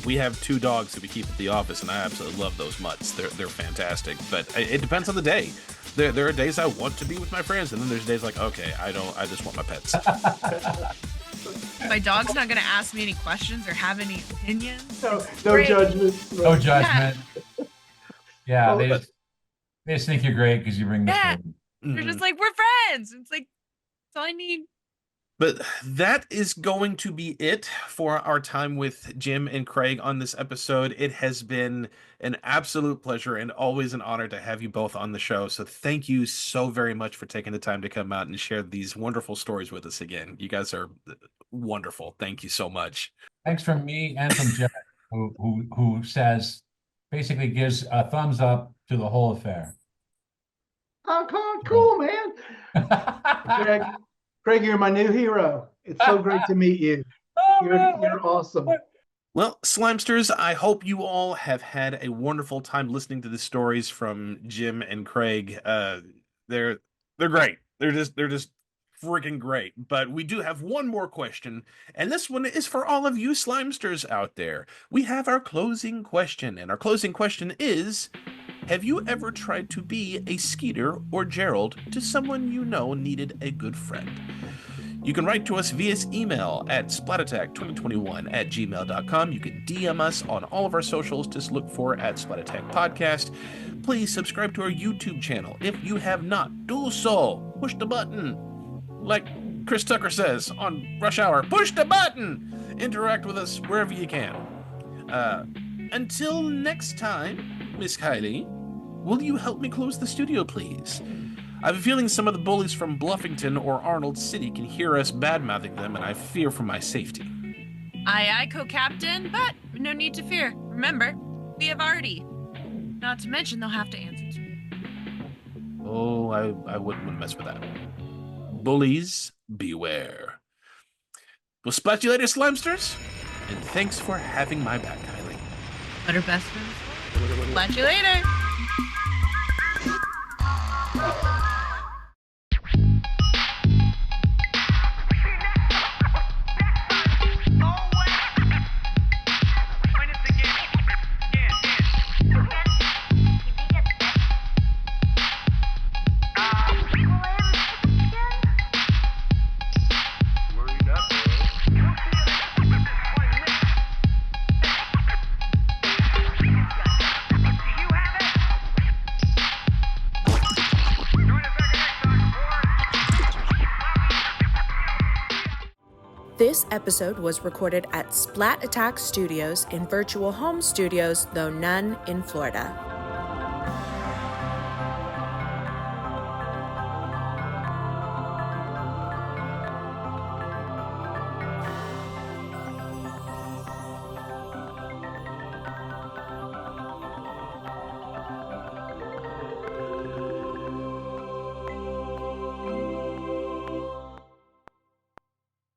We have 2 dogs that we keep at the office, and I absolutely love those mutts. They're fantastic. But it depends on the day. There are days I want to be with my friends, and then there's days like, okay, I just want my pets. My dog's not gonna ask me any questions or have any opinions. No Great. judgment. No judgment. Yeah, Well, they just think you're great because you bring the Yeah. food. They're just like, we're friends. It's like, that's all I need. But that is going to be it for our time with Jim and Craig on this episode. It has been an absolute pleasure and always an honor to have you both on the show. So thank you so very much for taking the time to come out and share these wonderful stories with us again. You guys are wonderful. Thank you so much. Thanks from me and from Jeff, who says, basically gives a thumbs up to the whole affair. Oh, cool, man. Craig, you're my new hero. It's so great to meet you. You're awesome. Well, Slimesters, I hope you all have had a wonderful time listening to the stories from Jim and Craig. They're great. They're just freaking great. But we do have one more question, and this one is for all of you Slimesters out there. We have our closing question, and our closing question is: have you ever tried to be a Skeeter or Gerald to someone you know needed a good friend? You can write to us via email at splatattack2021@gmail.com. You can DM us on all of our socials. Just look for @Splat Attack Podcast. Please subscribe to our YouTube channel. If you have not, do so. Push the button. Like Chris Tucker says on Rush Hour, push the button. Interact with us wherever you can. Until next time, Miss Kylie, will you help me close the studio, please? I have a feeling some of the bullies from Bluffington or Arnold City can hear us bad-mouthing them, and I fear for my safety. Aye, co-captain, but no need to fear. Remember, we have Artie. Not to mention they'll have to answer to me. Oh, I wouldn't mess with that. Bullies, beware. We'll splat you later, Slimesters, and thanks for having my back, Kylie. What are best friends for? Splat you later. This episode was recorded at Splat Attack Studios in virtual home studios, though none in Florida.